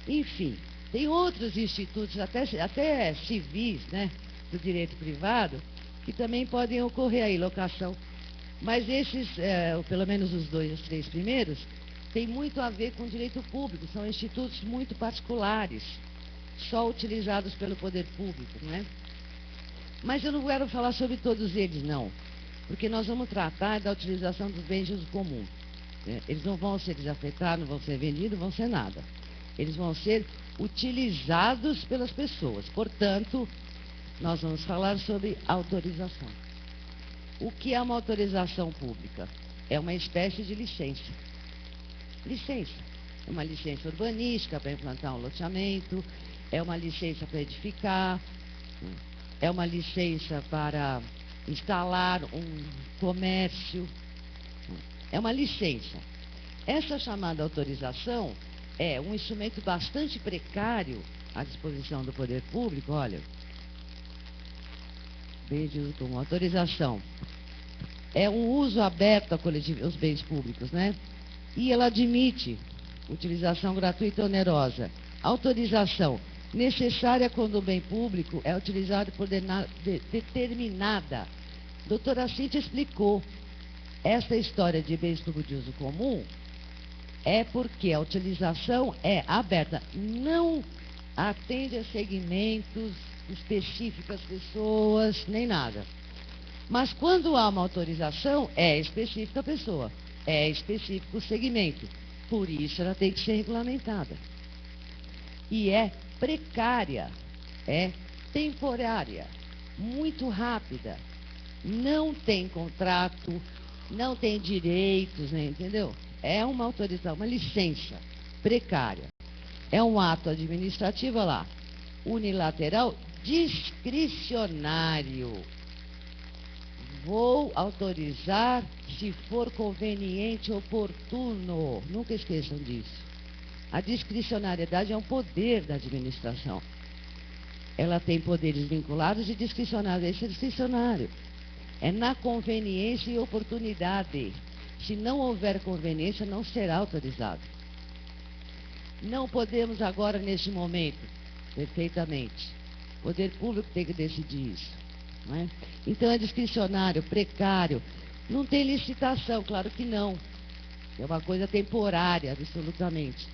enfim. Tem outros institutos, até civis, né, do direito privado, que também podem ocorrer aí, locação. Mas esses, pelo menos os os três primeiros, tem muito a ver com direito público, são institutos muito particulares, só utilizados pelo poder público, não é? Mas eu não quero falar sobre todos eles, não, porque nós vamos tratar da utilização dos bens de uso comum. Eles não vão ser desafetados, não vão ser vendidos, não vão ser nada. Eles vão ser utilizados pelas pessoas. Portanto, nós vamos falar sobre autorização. O que é uma autorização pública? É uma espécie de licença. Licença. É uma licença urbanística para implantar um loteamento, é uma licença para edificar, é uma licença para instalar um comércio. É uma licença. Essa chamada autorização é um instrumento bastante precário à disposição do poder público. Olha, bem de uso comum, autorização. É um uso aberto aos bens públicos, né? E ela admite utilização gratuita e onerosa. Autorização necessária quando o bem público é utilizado por determinada. Doutora Cíntia explicou. Essa história de bens públicos de uso comum é porque a utilização é aberta, não atende a segmentos específicos, pessoas, nem nada. Mas quando há uma autorização, é específica a pessoa, é específico o segmento. Por isso ela tem que ser regulamentada. E é precária, é temporária, muito rápida. Não tem contrato, não tem direitos, né, entendeu? É uma autorização, uma licença precária. É um ato administrativo, olha lá, unilateral, discricionário. Vou autorizar se for conveniente e oportuno. Nunca esqueçam disso. A discricionariedade é um poder da administração. Ela tem poderes vinculados e discricionários. Esse é discricionário. É na conveniência e oportunidade. Se não houver conveniência, não será autorizado. Não podemos agora, neste momento, perfeitamente. O poder público tem que decidir isso. Não é? Então, é discricionário, precário. Não tem licitação, claro que não. É uma coisa temporária, absolutamente.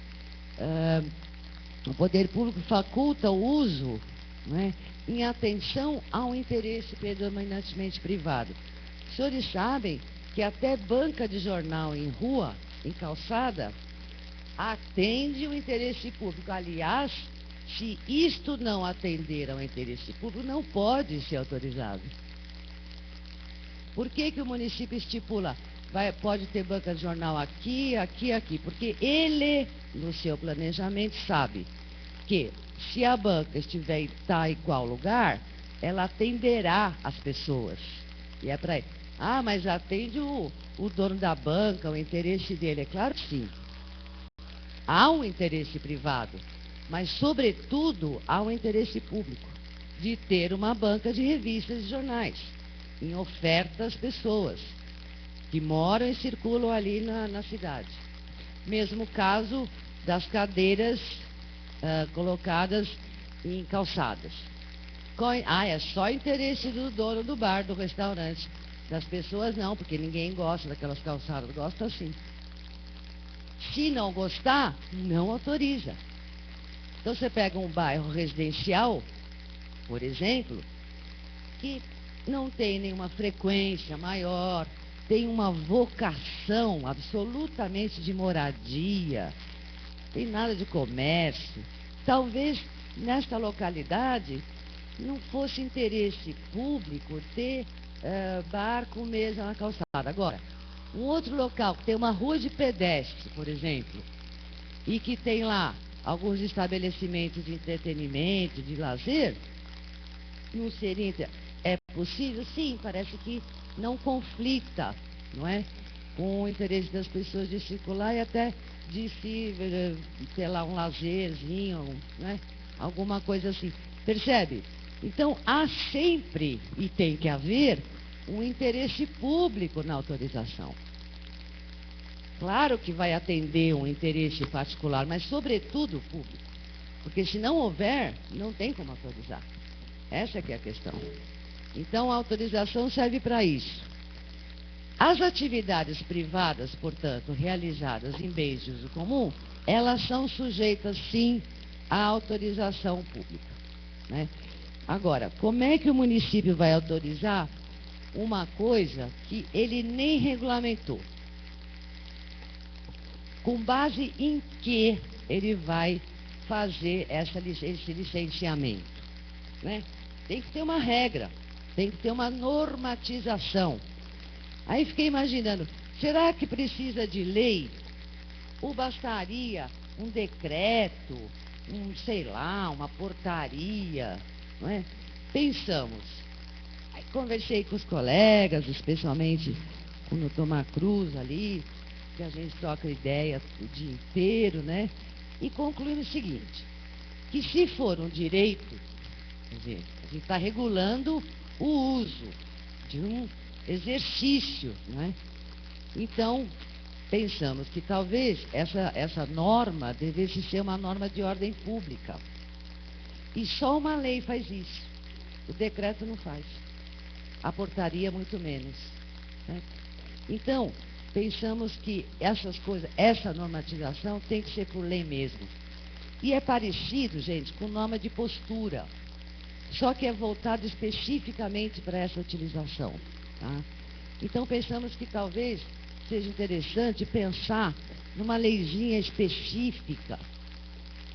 O poder público faculta o uso, não é, em atenção a um interesse predominantemente privado. Os senhores sabem que até banca de jornal em rua, em calçada, atende o interesse público. Aliás, se isto não atender ao interesse público, não pode ser autorizado. Por que o município estipula? Pode ter banca de jornal aqui, aqui, aqui. Porque ele, no seu planejamento, sabe que se a banca estiver em tal e qual lugar, ela atenderá as pessoas. E é para ele. Ah, mas atende o dono da banca, o interesse dele. É claro que sim. Há um interesse privado, mas, sobretudo, há um interesse público de ter uma banca de revistas e jornais em oferta às pessoas que moram e circulam ali na cidade. Mesmo caso das cadeiras colocadas em calçadas. É só interesse do dono do bar, do restaurante. Das pessoas não, porque ninguém gosta daquelas calçadas. Gosta sim. Se não gostar, não autoriza. Então você pega um bairro residencial, por exemplo, que não tem nenhuma frequência maior, tem uma vocação absolutamente de moradia, tem nada de comércio. Talvez nesta localidade não fosse interesse público ter bar com mesa na calçada. Agora, um outro local que tem uma rua de pedestre, por exemplo, e que tem lá alguns estabelecimentos de entretenimento, de lazer, não seria... É possível? Sim, parece que não conflita, não é? Com o interesse das pessoas de circular e até de se ter lá um lazerzinho, não é? Alguma coisa assim. Percebe? Então, há sempre, e tem que haver, um interesse público na autorização. Claro que vai atender um interesse particular, mas sobretudo público. Porque se não houver, não tem como autorizar. Essa que é a questão. Então, a autorização serve para isso. As atividades privadas, portanto, realizadas em bens de uso comum, elas são sujeitas, sim, à autorização pública, né? Agora, como é que o município vai autorizar uma coisa que ele nem regulamentou? Com base em que ele vai fazer esse licenciamento, né? Tem que ter uma regra, tem que ter uma normatização. Aí fiquei imaginando, será que precisa de lei? Ou bastaria um decreto, sei lá, uma portaria, não é? Pensamos. Aí conversei com os colegas, especialmente com o Dr. Macruz ali, que a gente troca ideia o dia inteiro, né? E concluímos o seguinte, que se for um direito, quer dizer, a gente está regulando o uso de um exercício, não é? Então, pensamos que talvez essa norma devesse ser uma norma de ordem pública. E só uma lei faz isso. O decreto não faz. A portaria, muito menos. Né? Então, pensamos que essas coisas, essa normatização tem que ser por lei mesmo. E é parecido, gente, com norma de postura. Só que é voltado especificamente para essa utilização. Tá? Então, pensamos que talvez seja interessante pensar numa leizinha específica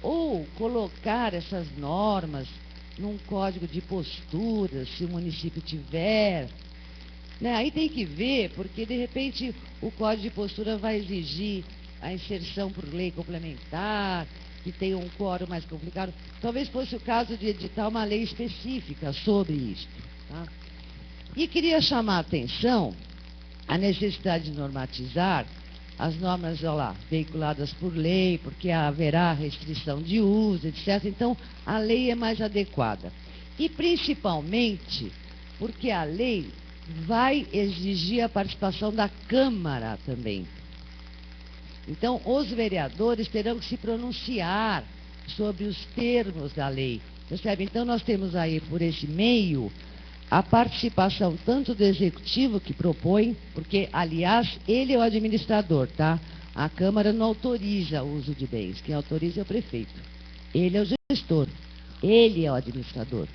ou colocar essas normas num código de postura, se o município tiver. Né? Aí tem que ver, porque de repente o código de postura vai exigir a inserção por lei complementar, que tem um quórum mais complicado. Talvez fosse o caso de editar uma lei específica sobre isso. Tá? E queria chamar a atenção a necessidade de normatizar as normas, olha lá, veiculadas por lei, porque haverá restrição de uso, etc. Então, a lei é mais adequada. E, principalmente, porque a lei vai exigir a participação da Câmara também. Então, os vereadores terão que se pronunciar sobre os termos da lei, percebe? Então, nós temos aí, por esse meio, a participação tanto do Executivo, que propõe, porque, aliás, ele é o administrador, tá? A Câmara não autoriza o uso de bens, quem autoriza é o prefeito. Ele é o gestor, ele é o administrador.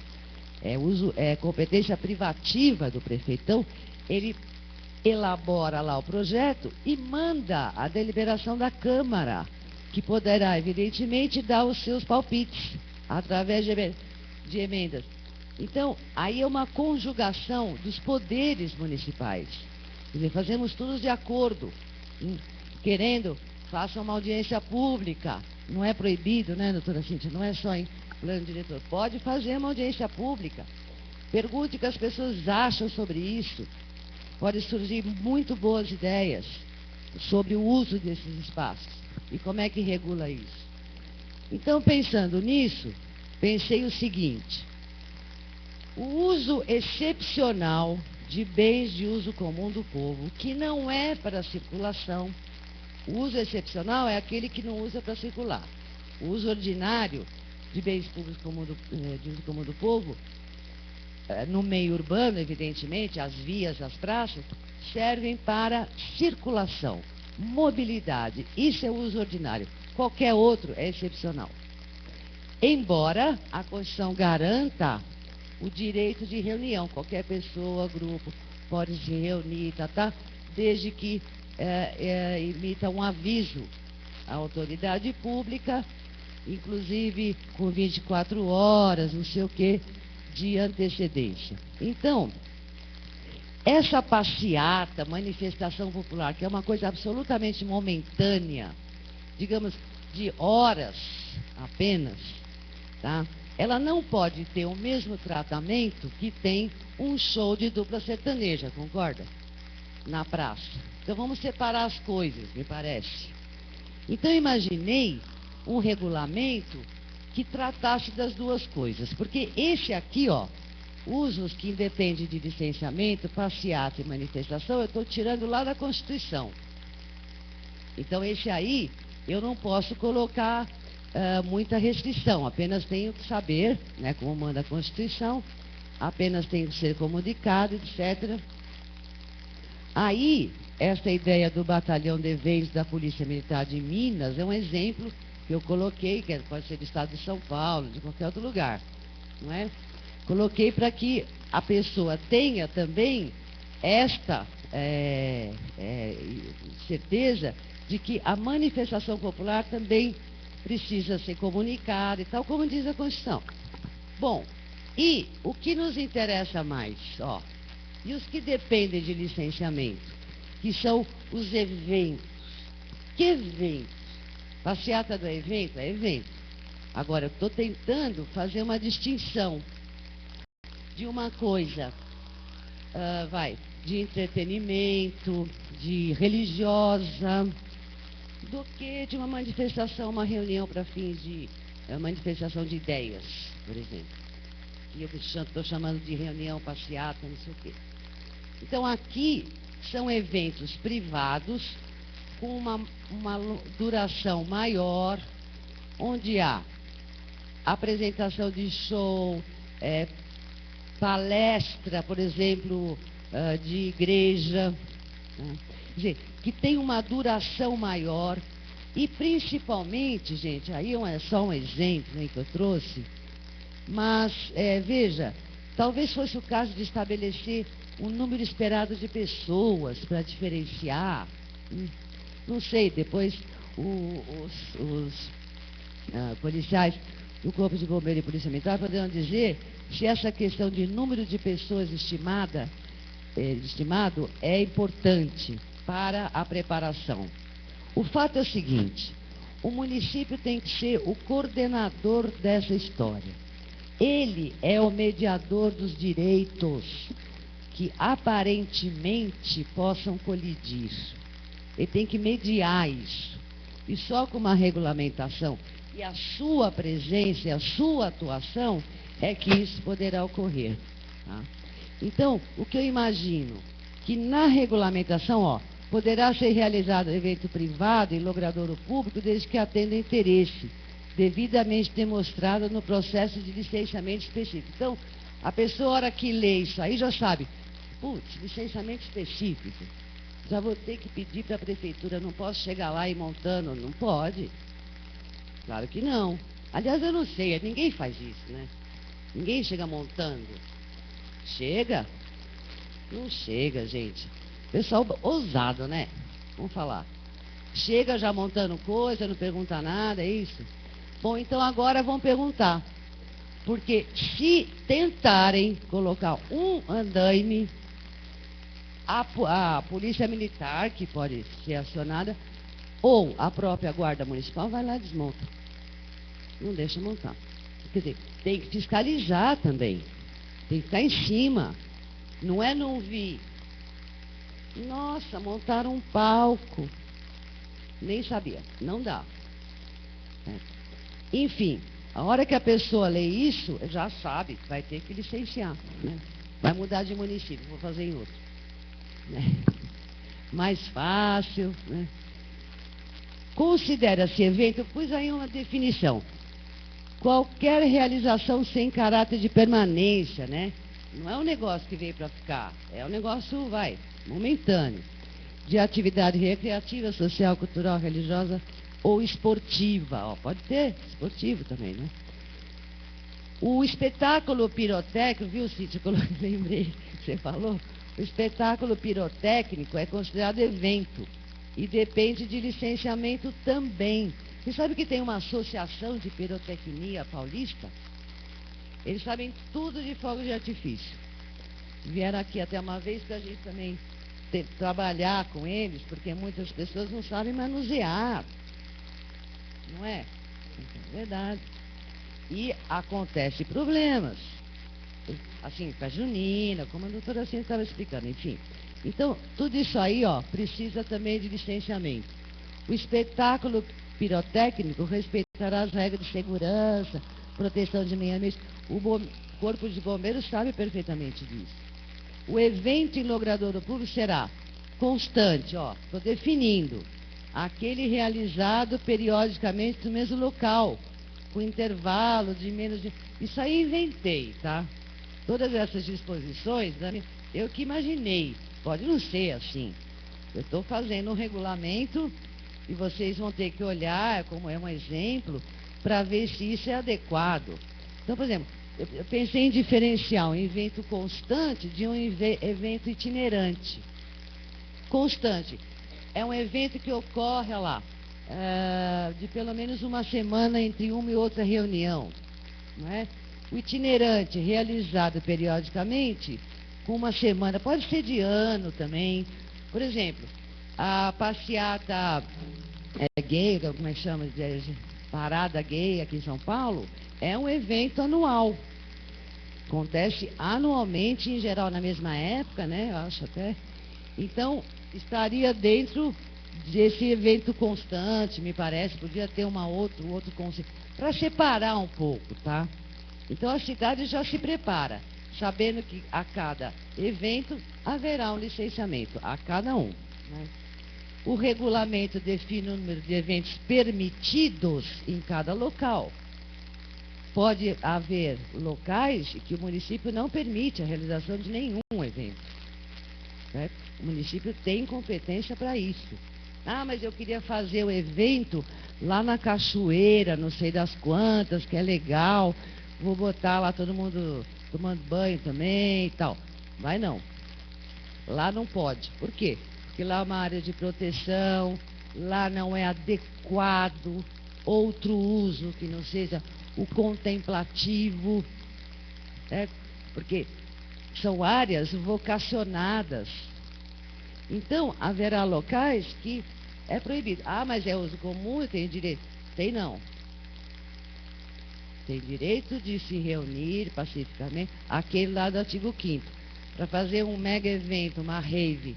É competência privativa do prefeito. Então, ele elabora lá o projeto e manda a deliberação da Câmara, que poderá, evidentemente, dar os seus palpites através de emendas. Então, aí é uma conjugação dos poderes municipais. Quer dizer, fazemos todos de acordo. Querendo, façam uma audiência pública. Não é proibido, né, doutora Cíntia? Não é só em plano diretor. Pode fazer uma audiência pública. Pergunte o que as pessoas acham sobre isso. Pode surgir muito boas ideias sobre o uso desses espaços. E como é que regula isso? Então, pensando nisso, pensei o seguinte: o uso excepcional de bens de uso comum do povo, que não é para circulação. O uso excepcional é aquele que não usa para circular. O uso ordinário de bens públicos de uso comum do povo, no meio urbano, evidentemente, as vias, as praças, servem para circulação, mobilidade. Isso é o uso ordinário. Qualquer outro é excepcional. Embora a Constituição garanta o direito de reunião. Qualquer pessoa, grupo, pode se reunir, desde que emita um aviso à autoridade pública, inclusive com 24 horas, não sei o quê, de antecedência. Então, essa passeata, manifestação popular, que é uma coisa absolutamente momentânea, digamos, de horas apenas, tá? Ela não pode ter o mesmo tratamento que tem um show de dupla sertaneja, concorda? Na praça. Então vamos separar as coisas, me parece. Então imaginei um regulamento que tratasse das duas coisas, porque esse aqui, ó, usos que independem de licenciamento, passeata e manifestação, eu estou tirando lá da Constituição. Então esse aí eu não posso colocar muita restrição, apenas tenho que saber, né, como manda a Constituição, apenas tenho que ser comunicado, etc. Aí, essa ideia do batalhão de eventos da Polícia Militar de Minas é um exemplo que eu coloquei, que pode ser do estado de São Paulo, de qualquer outro lugar, não é? Coloquei para que a pessoa tenha também esta certeza de que a manifestação popular também precisa ser comunicada e tal, como diz a Constituição. Bom, e o que nos interessa mais, ó, e os que dependem de licenciamento, que são os eventos. Que eventos? Passeata do evento? É evento. Agora, eu estou tentando fazer uma distinção de uma coisa, de entretenimento, de religiosa, do que de uma manifestação, uma reunião para fins de manifestação de ideias, por exemplo. E eu estou chamando de reunião, passeata, não sei o quê. Então, aqui são eventos privados com uma duração maior, onde há apresentação de show, palestra, por exemplo, de igreja, né? Quer dizer, que tem uma duração maior e, principalmente, gente, aí é só um exemplo, hein, que eu trouxe, mas, veja, talvez fosse o caso de estabelecer um número esperado de pessoas para diferenciar, não sei, depois os policiais do Corpo de Bombeiro e Polícia Militar poderão dizer se essa questão de número de pessoas estimado é importante para a preparação. O fato é o seguinte: o município tem que ser o coordenador dessa história. Ele é o mediador dos direitos que aparentemente possam colidir. ele tem que mediar isso. E só com uma regulamentação e a sua presença e a sua atuação é que isso poderá ocorrer. Tá? Então, o que eu imagino, que na regulamentação, ó, poderá ser realizado evento privado em logradouro público desde que atenda interesse, devidamente demonstrado no processo de licenciamento específico. Então, a pessoa, a hora que lê isso aí, já sabe, putz, licenciamento específico, já vou ter que pedir para a prefeitura, não posso chegar lá e montando, não pode. Claro que não. Aliás, eu não sei, ninguém faz isso, né? Ninguém chega montando. Chega? Não chega, gente. Pessoal ousado, né? Vamos falar. Chega já montando coisa, não pergunta nada, é isso? Bom, então agora vão perguntar. Porque se tentarem colocar um andaime, a polícia militar, que pode ser acionada, ou a própria guarda municipal, vai lá e desmonta. Não deixa montar. Quer dizer, tem que fiscalizar também. Tem que ficar em cima. Não é não vir. Nossa, montaram um palco. Nem sabia. Não dá. Enfim, a hora que a pessoa lê isso, já sabe que vai ter que licenciar. Né? Vai mudar de município, vou fazer em outro. Né? Mais fácil. Né? Considera-se evento, eu pus aí uma definição. Qualquer realização sem caráter de permanência, né? Não é um negócio que veio para ficar, é um negócio, momentâneo. De atividade recreativa, social, cultural, religiosa ou esportiva. Ó, pode ter esportivo também, né? O espetáculo pirotécnico, viu, Cíntia? Lembrei, você falou. O espetáculo pirotécnico é considerado evento e depende de licenciamento também. Você sabe que tem uma associação de pirotecnia paulista? Eles sabem tudo de fogos de artifício. Vieram aqui até uma vez para a gente também trabalhar com eles, porque muitas pessoas não sabem manusear. Não é? É verdade. E acontece problemas. Assim, com a junina, como a doutora Cintia estava explicando, enfim. Então, tudo isso aí, ó, precisa também de licenciamento. O espetáculo pirotécnico respeitará as regras de segurança, proteção de meio ambiente. O Corpo de Bombeiros sabe perfeitamente disso. O evento em logradouro público será constante, ó, estou definindo, aquele realizado periodicamente no mesmo local, com intervalo de menos de... Isso aí inventei, tá? Todas essas disposições, eu que imaginei, pode não ser assim. Eu estou fazendo um regulamento e vocês vão ter que olhar, como é um exemplo, para ver se isso é adequado. Então, por exemplo, eu pensei em diferenciar um evento constante de um evento itinerante. Constante é um evento que ocorre, olha lá, de pelo menos uma semana entre uma e outra reunião. Não é? O itinerante, realizado periodicamente, com uma semana, pode ser de ano também. Por exemplo, a passeata gay, como é que chama? Parada gay aqui em São Paulo, é um evento anual. Acontece anualmente, em geral na mesma época, né? Eu acho até. Então, estaria dentro desse evento constante, me parece, podia ter um outro conceito, para separar um pouco, tá? Então a cidade já se prepara, sabendo que a cada evento haverá um licenciamento, a cada um. Né? O regulamento define o número de eventos permitidos em cada local. Pode haver locais que o município não permite a realização de nenhum evento. Certo? O município tem competência para isso. Ah, mas eu queria fazer o evento lá na cachoeira, não sei das quantas, que é legal. Vou botar lá todo mundo tomando banho também e tal. Vai não. Lá não pode. Por quê? Porque lá é uma área de proteção, lá não é adequado outro uso que não seja o contemplativo, né? Porque são áreas vocacionadas. Então, haverá locais que é proibido. Ah, mas é uso comum, eu tenho direito. Tem não. Tem direito de se reunir pacificamente, aquele lá do artigo 5º. Para fazer um mega evento, uma rave,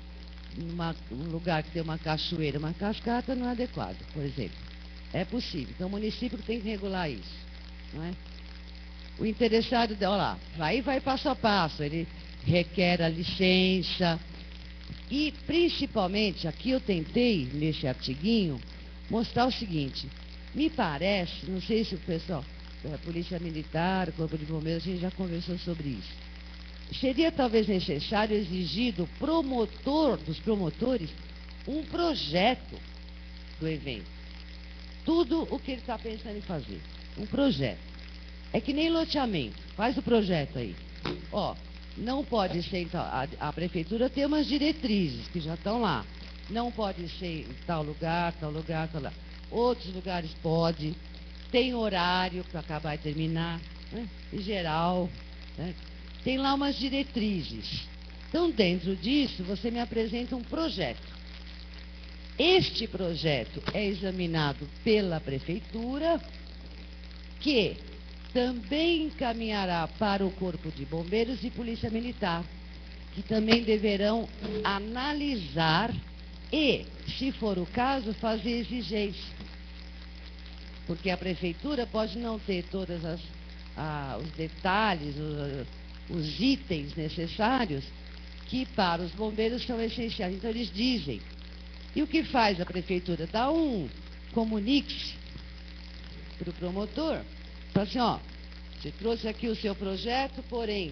num lugar que tem uma cachoeira, uma cascata, não é adequado, por exemplo. É possível. Então, o município tem que regular isso. Não é? O interessado, olha lá, vai passo a passo, ele requer a licença. E, principalmente, aqui eu tentei, nesse artiguinho, mostrar o seguinte. Me parece, não sei se o pessoal da Polícia Militar, Corpo de Bombeiros, a gente já conversou sobre isso. Seria talvez necessário exigir do promotor, dos promotores, um projeto do evento. Tudo o que ele está pensando em fazer. Um projeto. É que nem loteamento. Faz o projeto aí. Ó, não pode ser, então, a prefeitura tem umas diretrizes que já estão lá. Não pode ser em tal lugar, tal lugar, tal lugar. Outros lugares pode. Tem horário para acabar e terminar, né? Em geral, né? Tem lá umas diretrizes. Então, dentro disso, você me apresenta um projeto. Este projeto é examinado pela prefeitura, que também encaminhará para o Corpo de Bombeiros e Polícia Militar, que também deverão analisar e, se for o caso, fazer exigência. Porque a prefeitura pode não ter todos os detalhes, os itens necessários, que para os bombeiros são essenciais. Então, eles dizem. E o que faz a prefeitura? Dá um comunique para o promotor. Fala assim, ó, você trouxe aqui o seu projeto, porém,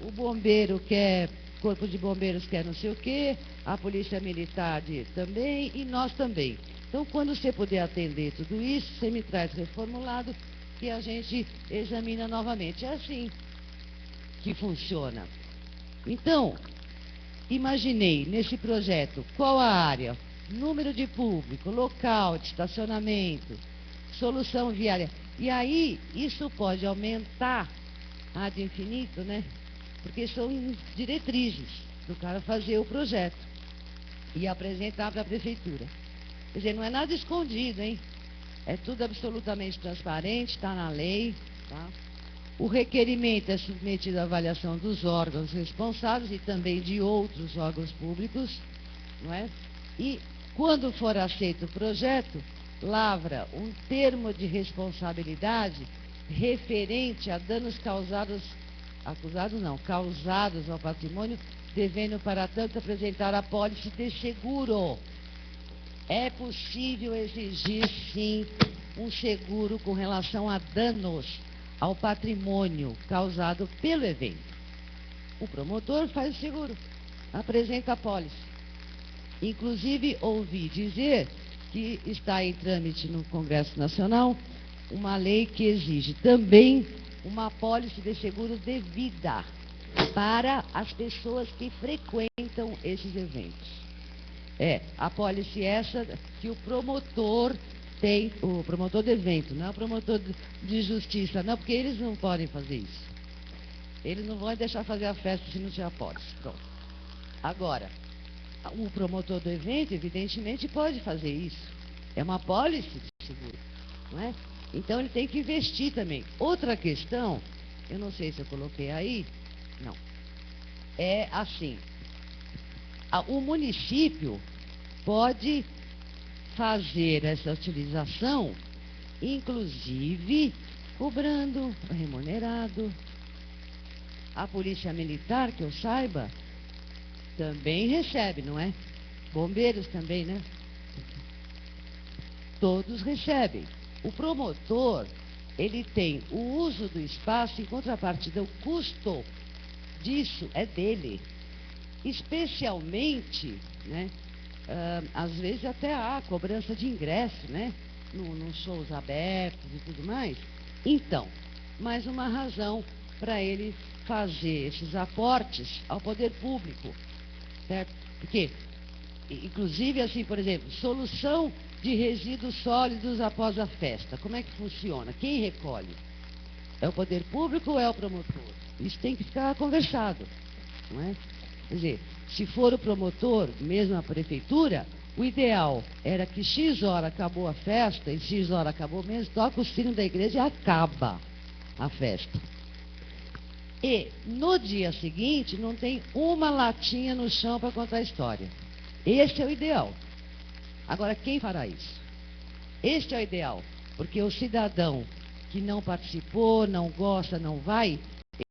o bombeiro quer, Corpo de Bombeiros quer não sei o quê, a Polícia Militar também e nós também. Então, quando você puder atender tudo isso, você me traz reformulado e a gente examina novamente. É assim que funciona. Então, imaginei nesse projeto qual a área, número de público, local de estacionamento, solução viária. E aí, isso pode aumentar ad infinito, né? Porque são diretrizes do cara fazer o projeto e apresentar para a prefeitura. Quer dizer, não é nada escondido, hein? É tudo absolutamente transparente, está na lei, tá? O requerimento é submetido à avaliação dos órgãos responsáveis e também de outros órgãos públicos, não é? E, quando for aceito o projeto, lavra um termo de responsabilidade referente a danos causados ao patrimônio, devendo, para tanto, apresentar a apólice de seguro. É possível exigir, sim, um seguro com relação a danos ao patrimônio causado pelo evento. O promotor faz o seguro, apresenta a apólice. Inclusive, ouvi dizer que está em trâmite no Congresso Nacional uma lei que exige também uma apólice de seguro devida para as pessoas que frequentam esses eventos. A apólice essa que o promotor tem, o promotor do evento, não é o promotor de justiça, não, porque eles não podem fazer isso. Eles não vão deixar fazer a festa se não tiver apólice. Pronto. Agora, o promotor do evento, evidentemente, pode fazer isso. É uma apólice de seguro, não é? Então, ele tem que investir também. Outra questão, eu não sei se eu coloquei aí, não. É assim, o município pode fazer essa utilização, inclusive cobrando, remunerado. A Polícia Militar, que eu saiba, também recebe, não é? Bombeiros também, né? Todos recebem. O promotor, ele tem o uso do espaço, em contrapartida, o custo disso é dele. Especialmente, né? Às vezes até há cobrança de ingresso, né? Nos shows abertos e tudo mais. Então, mais uma razão para ele fazer esses aportes ao poder público, certo? Porque, inclusive, assim, por exemplo, solução de resíduos sólidos após a festa. Como é que funciona? Quem recolhe? É o poder público ou é o promotor? Isso tem que ficar conversado, não é? Quer dizer, se for o promotor, mesmo a prefeitura, o ideal era que X hora acabou a festa, e X hora acabou mesmo, toca o sino da igreja e acaba a festa. E no dia seguinte não tem uma latinha no chão para contar a história. Esse é o ideal. Agora, quem fará isso? Este é o ideal, porque o cidadão que não participou, não gosta, não vai,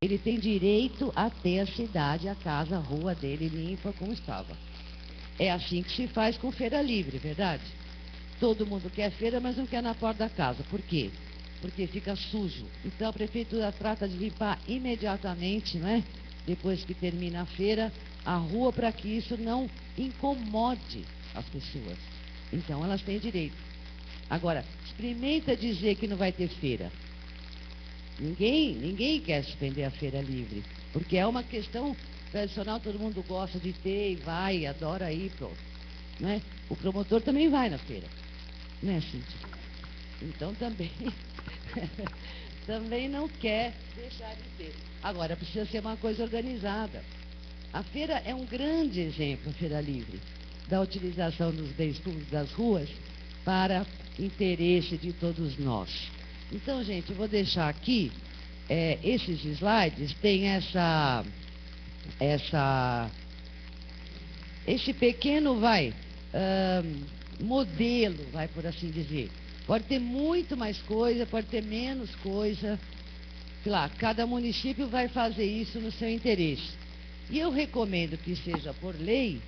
ele tem direito a ter a cidade, a casa, a rua dele limpa como estava. É assim que se faz com feira livre, verdade? Todo mundo quer feira, mas não quer na porta da casa. Por quê? Porque fica sujo. Então a prefeitura trata de limpar imediatamente, não é? Depois que termina a feira, a rua, para que isso não incomode as pessoas. Então elas têm direito. Agora, experimenta dizer que não vai ter feira. Ninguém quer suspender a feira livre, porque é uma questão tradicional, todo mundo gosta de ter e vai, adora ir, pronto. Não é? O promotor também vai na feira, não é, Cíntia? Então também, também não quer deixar de ter. Agora, precisa ser uma coisa organizada. A feira é um grande exemplo, a feira livre, da utilização dos bens públicos das ruas para interesse de todos nós. Então, gente, eu vou deixar aqui, esses slides, tem esse pequeno, modelo, por assim dizer. Pode ter muito mais coisa, pode ter menos coisa. Claro, cada município vai fazer isso no seu interesse. E eu recomendo que seja por lei,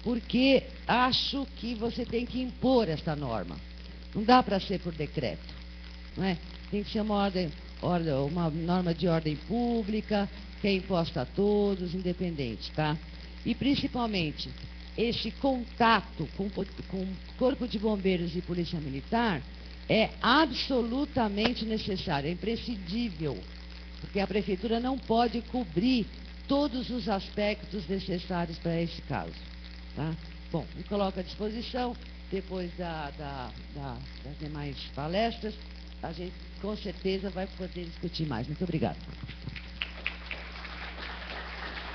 porque acho que você tem que impor esta norma. Não dá para ser por decreto, não é? Tem que ser uma norma de ordem pública, que é imposta a todos, independente, tá? E principalmente, esse contato com Corpo de Bombeiros e Polícia Militar é absolutamente necessário, é imprescindível, porque a Prefeitura não pode cobrir todos os aspectos necessários para esse caso, tá? Bom, me coloco à disposição, depois das demais palestras, a gente com certeza vai poder discutir mais. Muito obrigada.